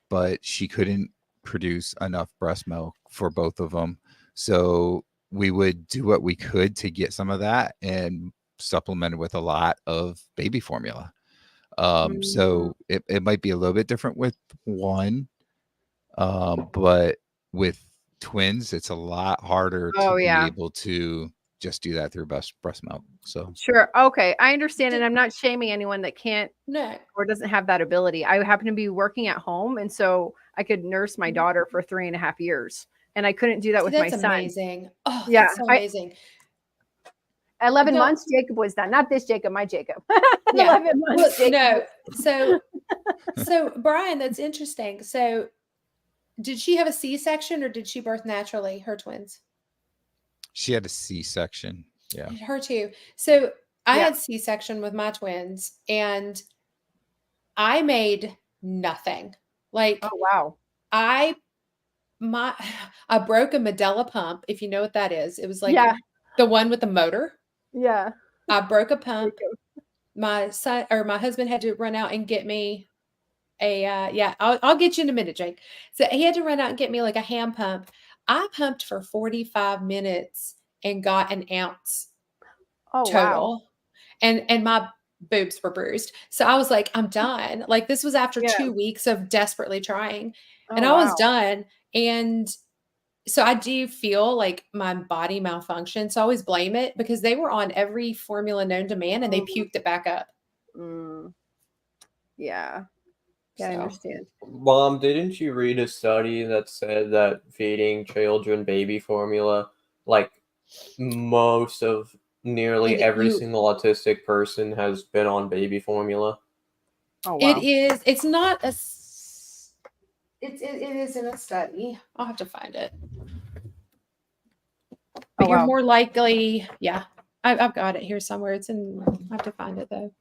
but she couldn't produce enough breast milk for both of them. So we would do what we could to get some of that and supplement with a lot of baby formula. So it might be a little bit different with one, but with twins, it's a lot harder to be able to just do that through breast milk. So sure. Okay. I understand. And I'm not shaming anyone that can't or doesn't have that ability. I happen to be working at home. And so I could nurse my daughter for 3.5 years. and I couldn't do that with my That's son. amazing. Oh, Yeah, that's so amazing. 11 No. months, Jacob was done. Not this Jacob, my Jacob. Yeah. 11 months. Well, Jacob no. So Brian, that's interesting. So did she have a C-section or did she birth naturally, her twins? She had a C-section. Yeah. Her too. So I Yeah. had C-section with my twins and I made nothing. Like Oh, wow. I broke a Medela pump, if you know what that is. It was like Yeah. the one with the motor. Yeah. I broke a pump. Jacob. My son or my husband had to run out and get me I'll get you in a minute, Jake. So he had to run out and get me like a hand pump. I pumped for 45 minutes and got an ounce Oh, total. wow. And my boobs were bruised. So I was like, I'm done. Like this was after Yeah. 2 weeks of desperately trying. Oh, And I was wow. done. And so I do feel like my body malfunctioned. So I always blame it because they were on every formula known to man and they puked it back up. Yeah. Yeah, I So. understand. Mom, didn't you read a study that said that feeding children baby formula, like most of nearly And every you- single autistic person has been on baby formula? Oh, wow. It is. It's not a. It is in a study. I'll have to find it. But Oh, you're wow. more likely. Yeah, I've got it here somewhere. It's in. I have to find it though.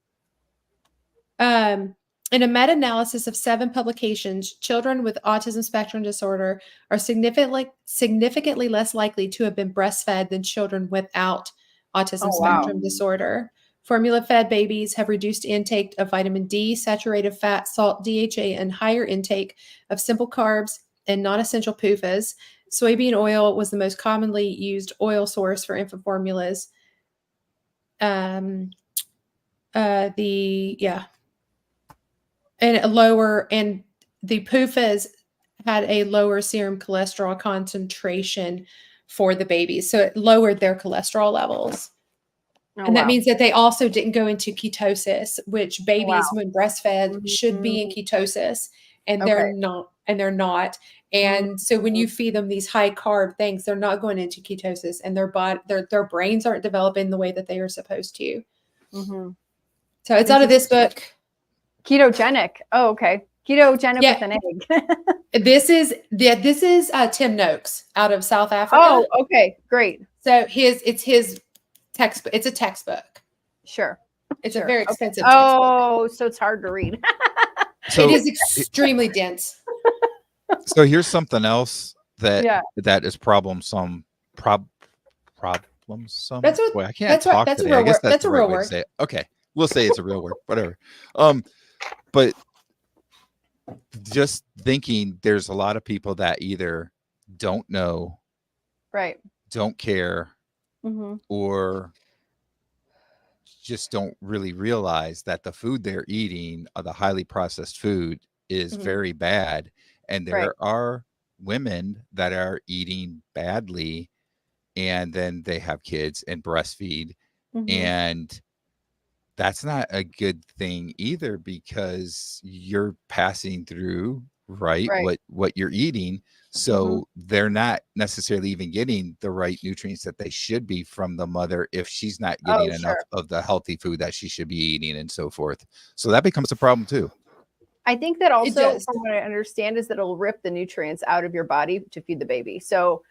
In a meta-analysis of 7 publications, children with autism spectrum disorder are significantly less likely to have been breastfed than children without autism Oh, wow. spectrum disorder. Formula-fed babies have reduced intake of vitamin D, saturated fat, salt, DHA, and higher intake of simple carbs and non-essential PUFAs. Soybean oil was the most commonly used oil source for infant formulas. And the PUFAs had a lower serum cholesterol concentration for the babies. So it lowered their cholesterol levels. Oh, And that wow. means that they also didn't go into ketosis, which babies when breastfed should be in ketosis and they're not. And so when you feed them these high carb things, they're not going into ketosis and their brains aren't developing the way that they are supposed to. So it's out of this book. Ketogenic. Oh, okay. Ketogenic with an egg. This is Tim Noakes out of South Africa. Oh, okay. Great. So it's his textbook. It's a textbook. Sure. It's Sure. a very expensive Oh, so it's hard to read. So it is extremely dense. So here's something else that Yeah. that is problem. That's what- Boy, I can't that's what- talk that's a today. I real guess word. that's That's the a right real way to word. say it. Okay, we'll say it's a real word. Whatever. But just thinking, there's a lot of people that either don't know, Right. don't care, Mm-hmm. or just don't really realize that the food they're eating, the highly processed food, is very bad. And there are women that are eating badly and then they have kids and breastfeed. And that's not a good thing either, because you're passing through what you're eating. So they're not necessarily even getting the right nutrients that they should be from the mother if she's not getting enough of the healthy food that she should be eating and so forth. So that becomes a problem too. I think that also, from what I understand, is that it'll rip the nutrients out of your body to feed the baby. So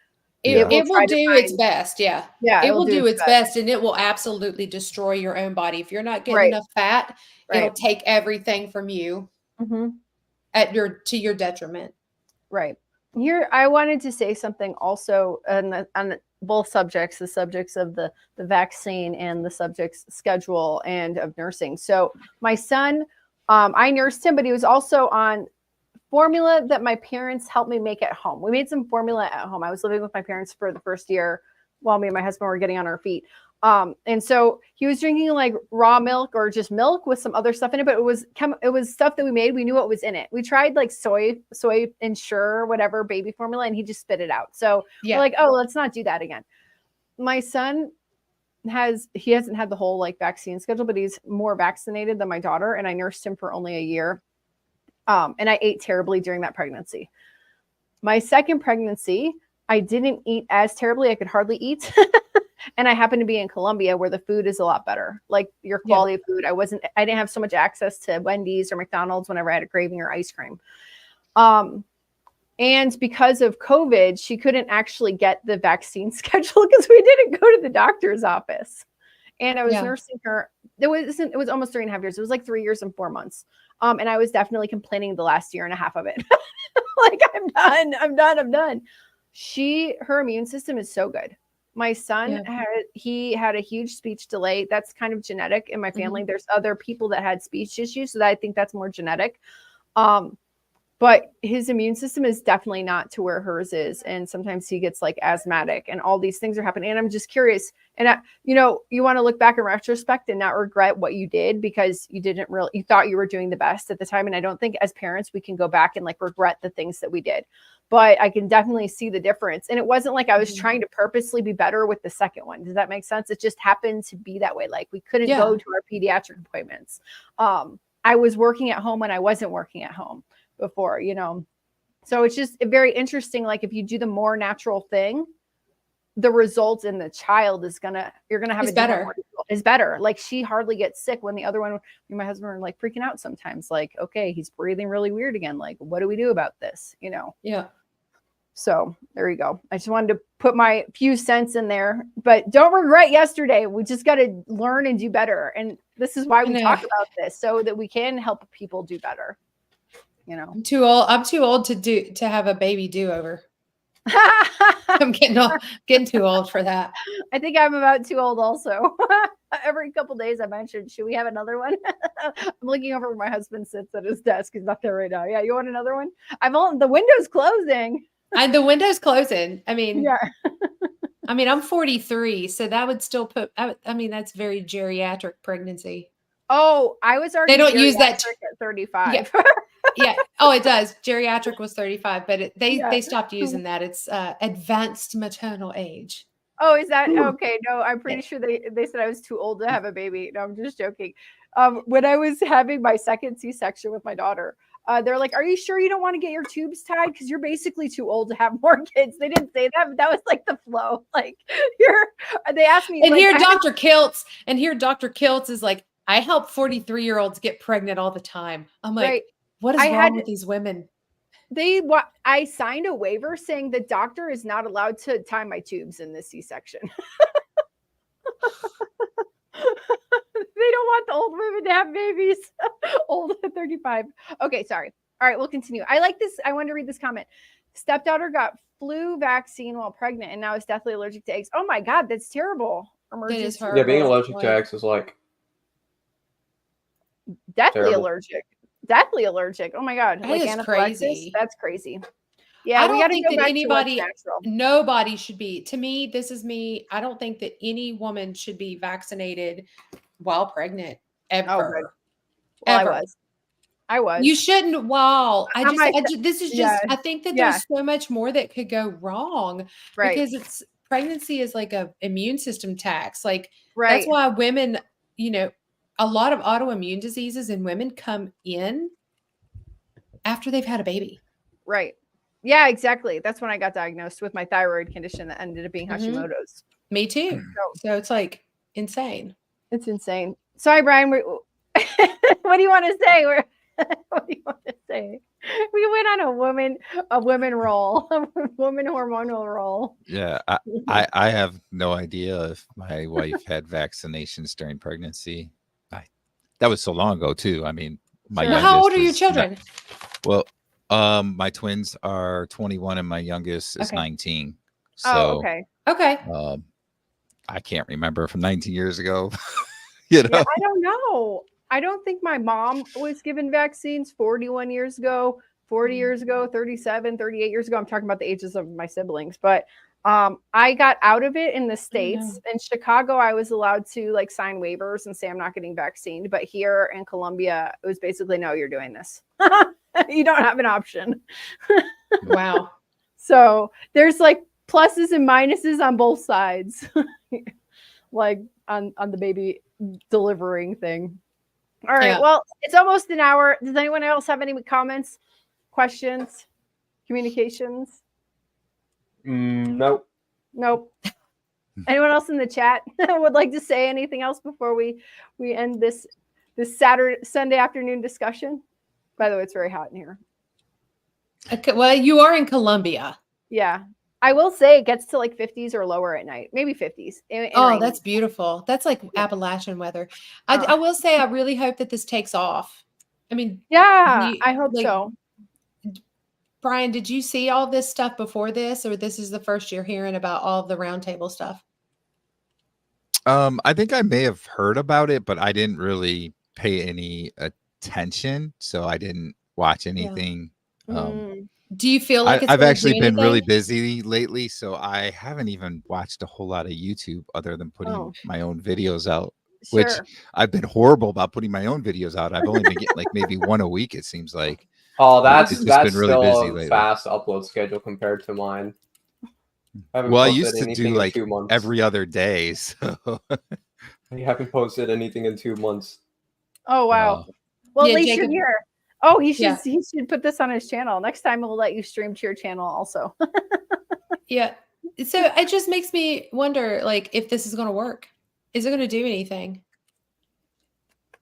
it will do its best. Yeah. It will do its best, and it will absolutely destroy your own body. If you're not getting enough fat, it'll take everything from you to your detriment. Right. Here, I wanted to say something also on both subjects, the subjects of the vaccine and the subjects schedule and of nursing. So my son, I nursed him, but he was also on formula that my parents helped me make at home. We made some formula at home. I was living with my parents for the first year while me and my husband were getting on our feet. And so he was drinking like raw milk or just milk with some other stuff in it, but it was stuff that we made. We knew what was in it. We tried like soy Ensure, whatever baby formula, and he just spit it out. So we're like, oh, let's not do that again. My son hasn't had the whole like vaccine schedule, but he's more vaccinated than my daughter. And I nursed him for only a year. And I ate terribly during that pregnancy. My second pregnancy, I didn't eat as terribly. I could hardly eat. And I happened to be in Colombia where the food is a lot better. Like your quality of food. I didn't have so much access to Wendy's or McDonald's whenever I had a craving or ice cream. And because of COVID, she couldn't actually get the vaccine schedule because we didn't go to the doctor's office. And I was nursing her. It was almost 3.5 years. It was like 3 years and 4 months. And I was definitely complaining the last year and a half of it. Like, I'm done. Her immune system is so good. My son had a huge speech delay. That's kind of genetic in my family. There's other people that had speech issues, so I think that's more genetic. But his immune system is definitely not to where hers is. And sometimes he gets like asthmatic and all these things are happening. And I'm just curious. And you want to look back in retrospect and not regret what you did because you thought you were doing the best at the time. And I don't think as parents, we can go back and like regret the things that we did, but I can definitely see the difference. And it wasn't like I was trying to purposely be better with the second one. Does that make sense? It just happened to be that way. Like we couldn't go to our pediatric appointments. I was working at home when I wasn't working at home before, so it's just very interesting. Like if you do the more natural thing, the results in the child you're gonna have is better. Like she hardly gets sick when the other one, my husband are like freaking out sometimes. Like, okay, he's breathing really weird again. Like, what do we do about this? Yeah. So there you go. I just wanted to put my few cents in there, but don't regret yesterday. We just got to learn and do better. And this is why we talk about this so that we can help people do better. I'm too old to have a baby do-over. I'm getting too old for that. I think I'm about too old also. Every couple days I mentioned, should we have another one? I'm looking over where my husband sits at his desk. He's not there right now. Yeah, you want another one? The window's closing. The window's closing. I mean, I'm 43, so that would still that's very geriatric pregnancy. Oh, I was already. They don't use that at 35. Yeah. Yeah. Oh, it does. Geriatric was 35, but they stopped using that. It's advanced maternal age. Oh, is that okay? No, I'm pretty sure they said I was too old to have a baby. No, I'm just joking. When I was having my second C-section with my daughter, they're like, "Are you sure you don't want to get your tubes tied? Because you're basically too old to have more kids." They didn't say that, but that was like the flow. Like they asked me, and here Dr. Kiltz is like, I help 43-year-olds get pregnant all the time. I'm like, what is wrong with these women? I signed a waiver saying the doctor is not allowed to tie my tubes in this C-section. They don't want the old women to have babies. Old at 35. Okay, sorry. All right, we'll continue. I like this. I wanted to read this comment. Stepdaughter got flu vaccine while pregnant and now is deathly allergic to eggs. Oh my God, that's terrible. Emergency. Yeah, being allergic to eggs is like deathly allergic. Deathly allergic. Oh my God. That is crazy. That's crazy. Yeah, I don't think that nobody should be. To me, this is me. I don't think that any woman should be vaccinated while pregnant ever. Well, I was. You shouldn't. Wow. I think that there's so much more that could go wrong because pregnancy is like a immune system tax. Like that's why women, a lot of autoimmune diseases in women come in after they've had a baby. Right. Yeah, exactly. That's when I got diagnosed with my thyroid condition that ended up being Hashimoto's. Me too. So it's like insane. It's insane. Sorry, Brian. What do you want to say? What do you want to say? We went on a woman roll, a woman hormonal roll. Yeah, I have no idea if my wife had vaccinations during pregnancy. That was so long ago too. I mean, how old are your children? My twins are 21 and my youngest is 19. So, okay. I can't remember from 19 years ago. Yeah, I don't know. I don't think my mom was given vaccines 41 years ago, 40 years ago, 37, 38 years ago. I'm talking about the ages of my siblings, but I got out of it in the States. In Chicago, I was allowed to like sign waivers and say I'm not getting vaccinated. But here in Colombia, it was basically, no, you're doing this. You don't have an option. Wow. So there's like pluses and minuses on both sides, like on the baby delivering thing. All right. Yeah. Well, it's almost an hour. Does anyone else have any comments, questions, communications? Nope. Nope. Anyone else in the chat would like to say anything else before we end this Sunday afternoon discussion? By the way, it's very hot in here. Okay, well, you are in Columbia. Yeah. I will say it gets to like 50s or lower at night, maybe 50s. Oh, that's beautiful. That's like Appalachian weather. I will say I really hope that this takes off. I mean, yeah, I hope so. Brian, did you see all this stuff before this, or this is the first you're hearing about all of the roundtable stuff? I think I may have heard about it, but I didn't really pay any attention, so I didn't watch anything. Do you feel like I've actually been really busy lately, so I haven't even watched a whole lot of YouTube other than putting my own videos out, which I've been horrible about putting my own videos out. I've only been getting like maybe one a week, it seems like. Oh, that's been really still busy a lately. fast upload schedule compared to mine. Well, I used to do like every other day, so you haven't posted anything in 2 months. Oh wow. Well, at least you're here. Oh, he should put this on his channel. Next time we'll let you stream to your channel also. Yeah. So it just makes me wonder, like, if this is going to work. Is it going to do anything?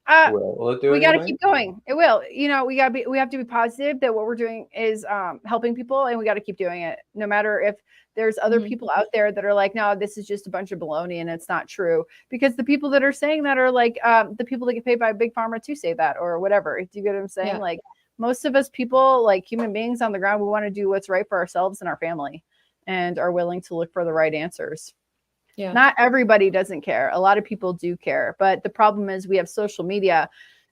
Will it do we got to anything? keep going. It will. You know, we have to be positive that what we're doing is helping people, and we got to keep doing it. No matter if there's other people out there that are like, no, this is just a bunch of baloney and it's not true. Because the people that are saying that are like the people that get paid by Big Pharma to say that or whatever. Do you get what I'm saying? Yeah. Like most of us people, like human beings on the ground, we want to do what's right for ourselves and our family and are willing to look for the right answers. Yeah. Not everybody doesn't care. A lot of people do care. But the problem is we have social media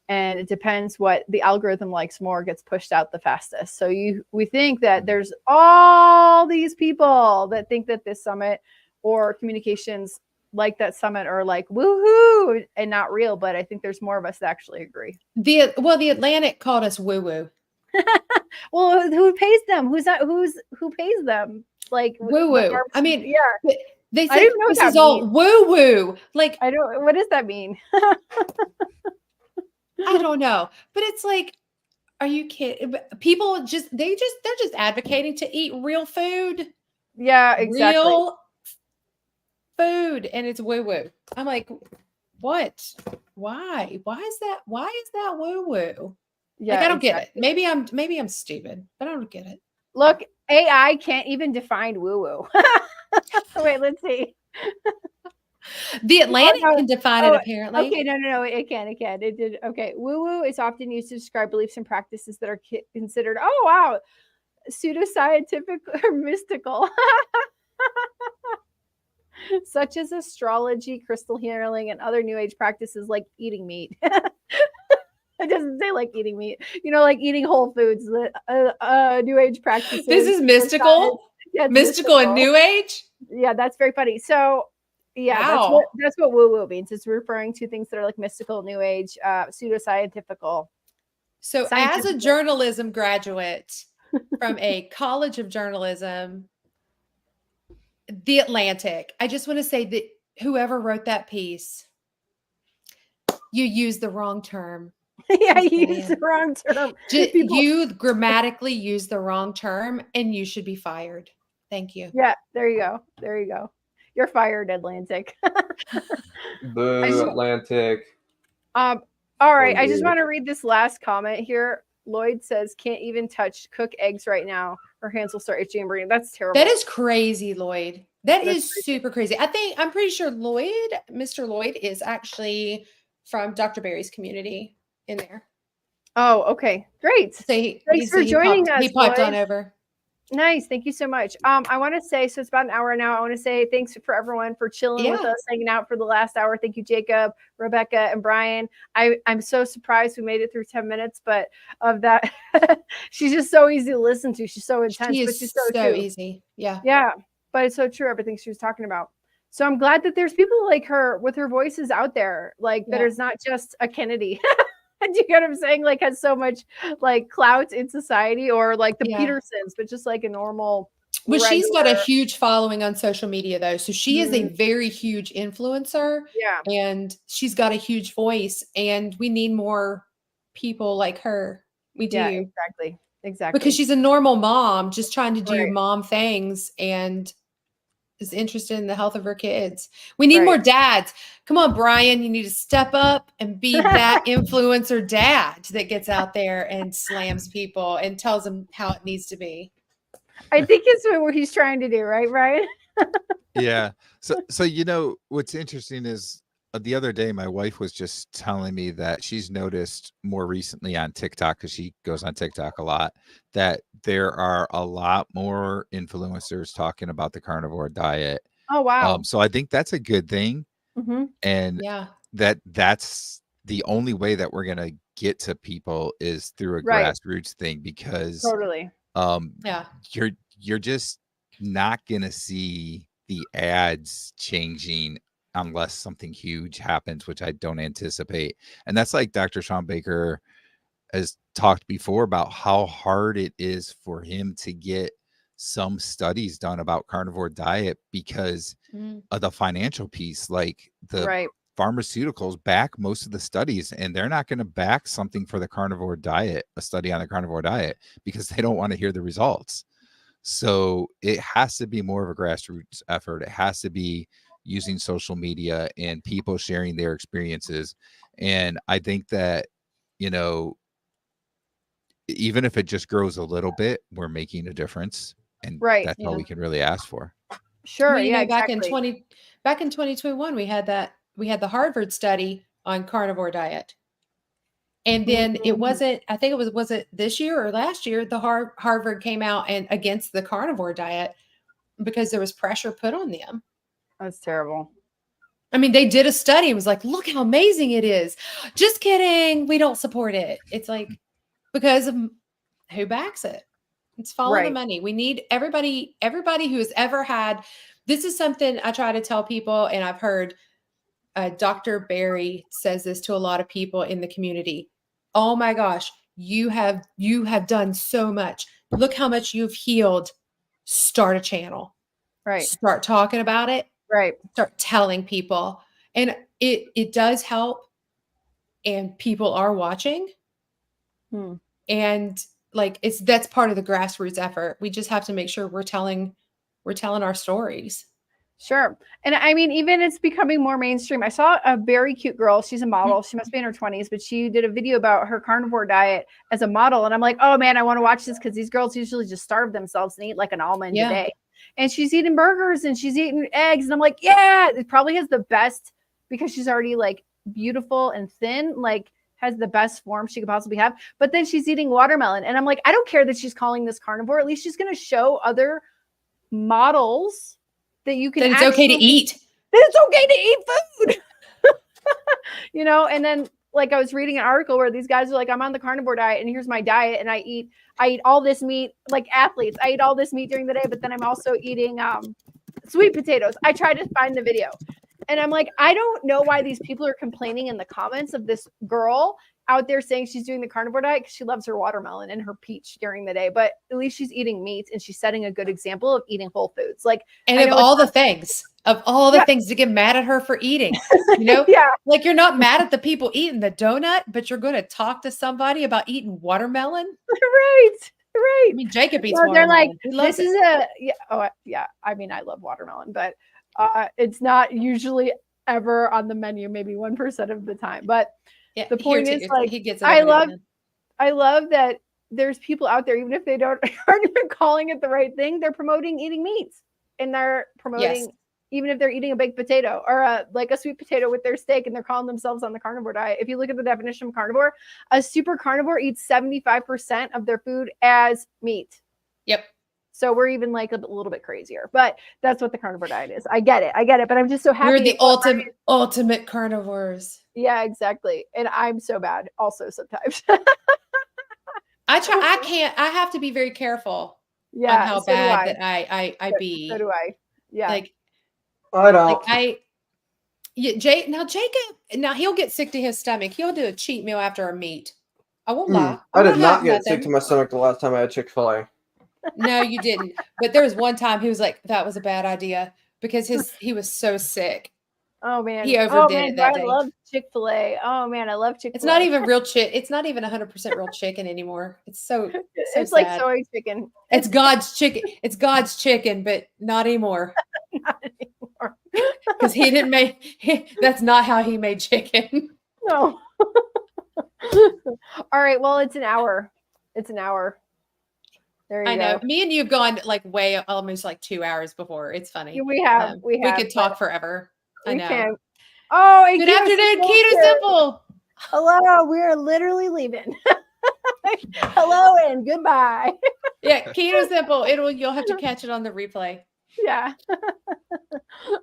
and it depends what the algorithm likes more gets pushed out the fastest. So we think that there's all these people that think that this summit or communications like that summit are like woohoo and not real. But I think there's more of us that actually agree. The Atlantic called us woo woo. Well, who pays them? Who pays them? Like woo woo. I mean, yeah. They say this is all woo woo. Like I don't. What does that mean? I don't know, but it's like, are you kidding? People they're just advocating to eat real food. Yeah, exactly. Real food, and it's woo woo. I'm like, what? Why? Why is that woo woo? Yeah, like I don't get it. Maybe I'm stupid, but I don't get it. Look, AI can't even define woo woo. Wait, let's see. The Atlantic can define it apparently. Okay, no, it can. It did. Okay, woo woo is often used to describe beliefs and practices that are considered, oh wow, pseudoscientific or mystical, such as astrology, crystal healing, and other New Age practices like eating meat. It doesn't say like eating meat, like eating whole foods. New Age practices. This is mystical. Yeah, mystical and New Age. Yeah, that's very funny. So, yeah, wow. that's what woo woo means. It's referring to things that are like mystical, New Age, pseudoscientifical. So, as a journalism graduate from a college of journalism, The Atlantic, I just want to say that whoever wrote that piece, you used the wrong term. Yeah, you used the wrong term. You grammatically used the wrong term, and you should be fired. Thank you. Yeah, there you go. You're fired, Atlantic. Boo, Atlantic. All right, I just want to read this last comment here. Lloyd says, can't even cook eggs right now. Her hands will start itching and burning. That's terrible. That is crazy, Lloyd. That's super crazy. I'm pretty sure Mr. Lloyd is actually from Dr. Barry's community in there. Oh, okay. Great. So thanks for joining us. He popped on over. Nice. Thank you so much. I want to say, so it's about an hour now. I want to say thanks for everyone for chilling with us, hanging out for the last hour. Thank you, Jacob, Rebecca, and Brian. I'm so surprised we made it through 10 minutes, but of that, she's just so easy to listen to. She's so intense. She is but she's so easy. Yeah. Yeah. But it's so true, everything she was talking about. So I'm glad that there's people like her with her voices out there, like that is not just a Kennedy. Do you get what I'm saying? Like has so much like clout in society or like the Petersons, but just like a normal. But she's got a huge following on social media though. So she is a very huge influencer. Yeah. And she's got a huge voice and we need more people like her. We do. Yeah, Exactly. because she's a normal mom just trying to do Right. mom things and is interested in the health of her kids. We need Right. more dads. Come on, Brian, you need to step up and be that influencer dad that gets out there and slams people and tells them how it needs to be. I think it's what he's trying to do, right, Brian? Yeah. So you know what's interesting is the other day my wife was just telling me that she's noticed more recently on TikTok, because she goes on TikTok a lot, that there are a lot more influencers talking about the carnivore diet. Oh wow. So I think that's a good thing, Mm-hmm. and Yeah. that's the only way that we're gonna get to people is through a Right. grassroots thing, because Totally. Yeah. you're just not gonna see the ads changing unless something huge happens, which I don't anticipate. And that's like Dr. Sean Baker has talked before about how hard it is for him to get some studies done about carnivore diet because Mm. of the financial piece. Like the Right. pharmaceuticals back most of the studies, and they're not going to back something for the carnivore diet, a study on the carnivore diet, because they don't want to hear the results. So it has to be more of a grassroots effort. It has to be using social media and people sharing their experiences. And I think that, you know, even if it just grows a little bit, we're making a difference. And Right. that's all Yeah. we can really ask for. Sure. Well, you Yeah. know, back in Exactly. 2021, we had the Harvard study on carnivore diet. And then it wasn't, I think was it this year or last year, the Harvard came out and against the carnivore diet because there was pressure put on them. That's terrible. I mean, they did a study and was like, look how amazing it is. Just kidding. We don't support it. It's like, because of who backs it? It's follow the Right. money. We need everybody who has ever had, this is something I try to tell people, and I've heard Dr. Barry says this to a lot of people in the community. Oh my gosh, you have done so much. Look how much you've healed. Start a channel. Right. Start talking about it. Right. Start telling people. And it does help. And people are watching. Hmm. And like that's part of the grassroots effort. We just have to make sure we're telling our stories. Sure. And I mean, even it's becoming more mainstream. I saw a very cute girl. She's a model. She must be in her 20s, but she did a video about her carnivore diet as a model. And I'm like, oh man, I want to watch this because these girls usually just starve themselves and eat like an almond a day. And she's eating burgers and she's eating eggs. And I'm like, yeah, it probably has the best, because she's already like beautiful and thin, like has the best form she could possibly have. But then she's eating watermelon. And I'm like, I don't care that she's calling this carnivore. At least she's going to show other models that you can, that it's okay to eat. That it's okay to eat food. You know, and then like I was reading an article where these guys are like, I'm on the carnivore diet and here's my diet, and I eat all this meat, like athletes. I eat all this meat during the day, but then I'm also eating sweet potatoes. I tried to find the video. And I'm like, I don't know why these people are complaining in the comments of this girl out there saying she's doing the carnivore diet because she loves her watermelon and her peach during the day, but at least she's eating meat and she's setting a good example of eating whole foods. Like, and of all the things to get mad at her for eating, you know, like you're not mad at the people eating the donut, but you're going to talk to somebody about eating watermelon. Right. I mean, Jacob eats watermelon. They're like, this is I mean, I love watermelon, but it's not usually ever on the menu, maybe 1% of the time. But the point is, like, he gets I love that there's people out there, even if they aren't even calling it the right thing, they're promoting eating meats, and they're promoting, even if they're eating a baked potato or like a sweet potato with their steak, and they're calling themselves on the carnivore diet. If you look at the definition of carnivore, a super carnivore eats 75% of their food as meat. Yep. So we're even like a little bit crazier, but that's what the carnivore diet is. I get it. But I'm just so happy. We're the ultimate carnivores. Yeah, exactly. And I'm so bad also sometimes. I have to be very careful on how bad that I be. So do I. Yeah. Like, I don't. Jacob, he'll get sick to his stomach. He'll do a cheat meal after a meat. I won't lie. I did not get sick to my stomach the last time I had Chick-fil-A. No, you didn't. But there was one time he was like, that was a bad idea, because he was so sick. Oh man. He overdid it that I day. love Chick-fil-A. Oh man, I love Chick-fil-A. It's not even real It's not even 100% real chicken anymore. It's so it's sad. like soy chicken. It's God's chicken. It's God's chicken, but not anymore. Not anymore. Because he didn't make. That's not how he made chicken. No. All right. Well, it's an hour. It's an hour. There you I go. know. Me and you have gone like way almost like 2 hours before. It's funny. Yeah, we have. We could talk forever. I know. Can. Oh, and Good Keto afternoon, Simple Keto here. Simple. Hello. We're literally leaving. Hello and goodbye. Yeah, Keto Simple. You'll have to catch it on the replay. Yeah.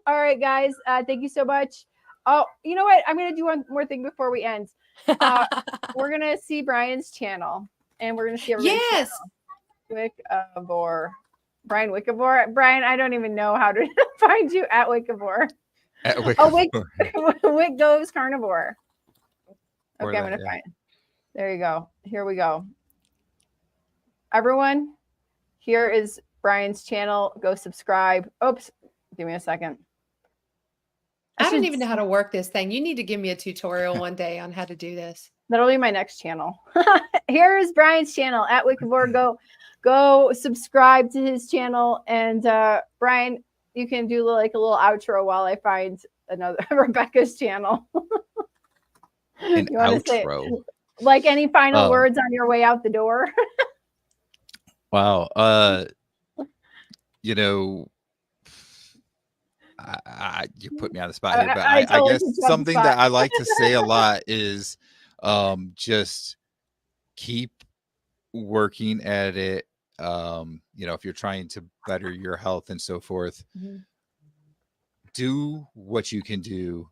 All right, guys. Thank you so much. Oh, you know what? I'm gonna do one more thing before we end. We're gonna see Brian's channel, and we're gonna see everybody's Yes. Wickabore. Brian Wickabore. Brian, I don't even know how to find you at Wickabore. Wick goes carnivore. Okay, I'm gonna find it. There you go. Here we go. Everyone, here is Brian's channel. Go subscribe. Oops, give me a second. I don't even know how to work this thing. You need to give me a tutorial one day on how to do this. That'll be my next channel. Here's Brian's channel at Wickabore. Go subscribe to his channel. And Brian, you can do like a little outro while I find another Rebecca's channel. An outro. Like any final words on your way out the door? Wow. You know, you put me on the spot here, but I guess something that I like to say a lot is just keep working at it. You know, if you're trying to better your health and so forth, do what you can do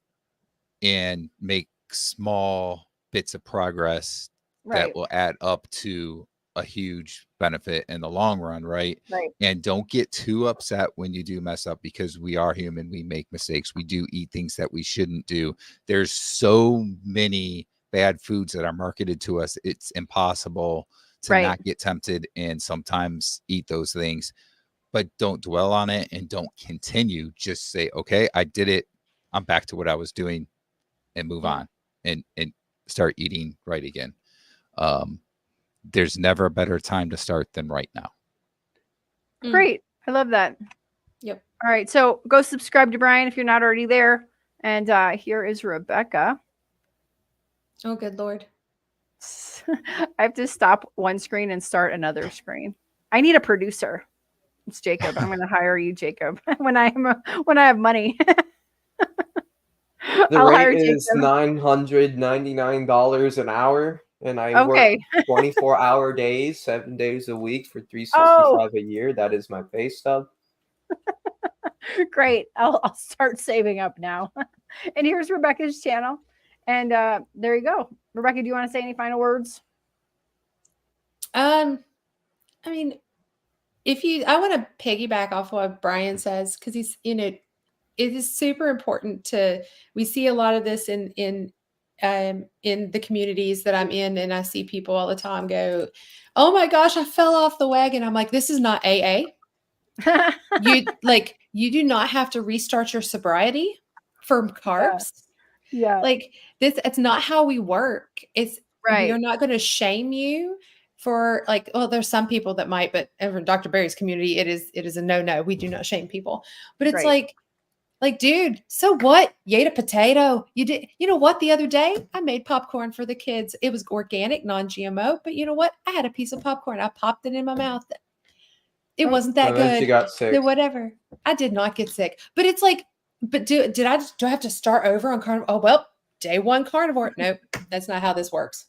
and make small bits of progress that will add up to a huge benefit in the long run, right? And don't get too upset when you do mess up, because we are human. We make mistakes. We do eat things that we shouldn't do. There's so many bad foods that are marketed to us. It's impossible to not get tempted and sometimes eat those things, but don't dwell on it and don't continue. Just say, okay, I did it. I'm back to what I was doing, and move on and start eating right again. There's never a better time to start than right now. Great. I love that. Yep. All right. So go subscribe to Brian if you're not already there. And here is Rebecca. Oh, good Lord. I have to stop one screen and start another screen. I need a producer. It's Jacob. I'm going to hire you, Jacob, when I have money. The rate is $999 an hour, and I work 24-hour days, 7 days a week for $365 a year. That is my pay stub. Great. I'll start saving up now. And here's Rebecca's channel. And there you go. Rebecca, do you want to say any final words? I mean, I want to piggyback off what Brian says, because he's, it is super important we see a lot of this in the communities that I'm in, and I see people all the time go, oh my gosh, I fell off the wagon. I'm like, this is not AA. You do not have to restart your sobriety for carbs. Yeah. Like it's not how we work. It's right. We are not going to shame you for there's some people that might, but in Dr. Barry's community, it is a no. We do not shame people, but it's like, dude, so what? You ate a potato. You did, you know what? The other day I made popcorn for the kids. It was organic, non-GMO, but you know what? I had a piece of popcorn. I popped it in my mouth. It wasn't that good. She got sick. Whatever. I did not get sick, but it's like, but do I have to start over on carnivore? Oh, well, day one carnivore. Nope. That's not how this works.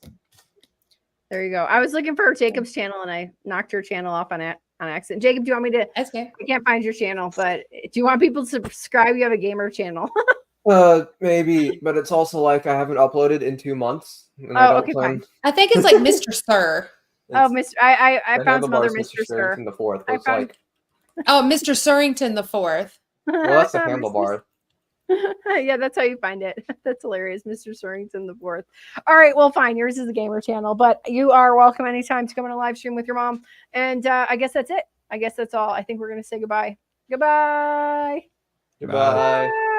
There you go. I was looking for Jacob's channel and I knocked your channel off on accident. Jacob, do you want me to? That's okay. I can't find your channel, but do you want people to subscribe? You have a gamer channel. Maybe, but it's also like I haven't uploaded in 2 months. And fine. I think it's like Mr. Sir. Oh, Mr. I found some other Mr. Sir. The fourth. It's like Mr. Surrington the fourth. Well, that's the handlebar. Yeah, that's how you find it. That's hilarious. Mr. Surrington the fourth. All right, well, fine. Yours is a gamer channel, but you are welcome anytime to come on a live stream with your mom. And I guess that's it. I guess that's all. I think we're gonna say goodbye. Goodbye. Goodbye. Bye.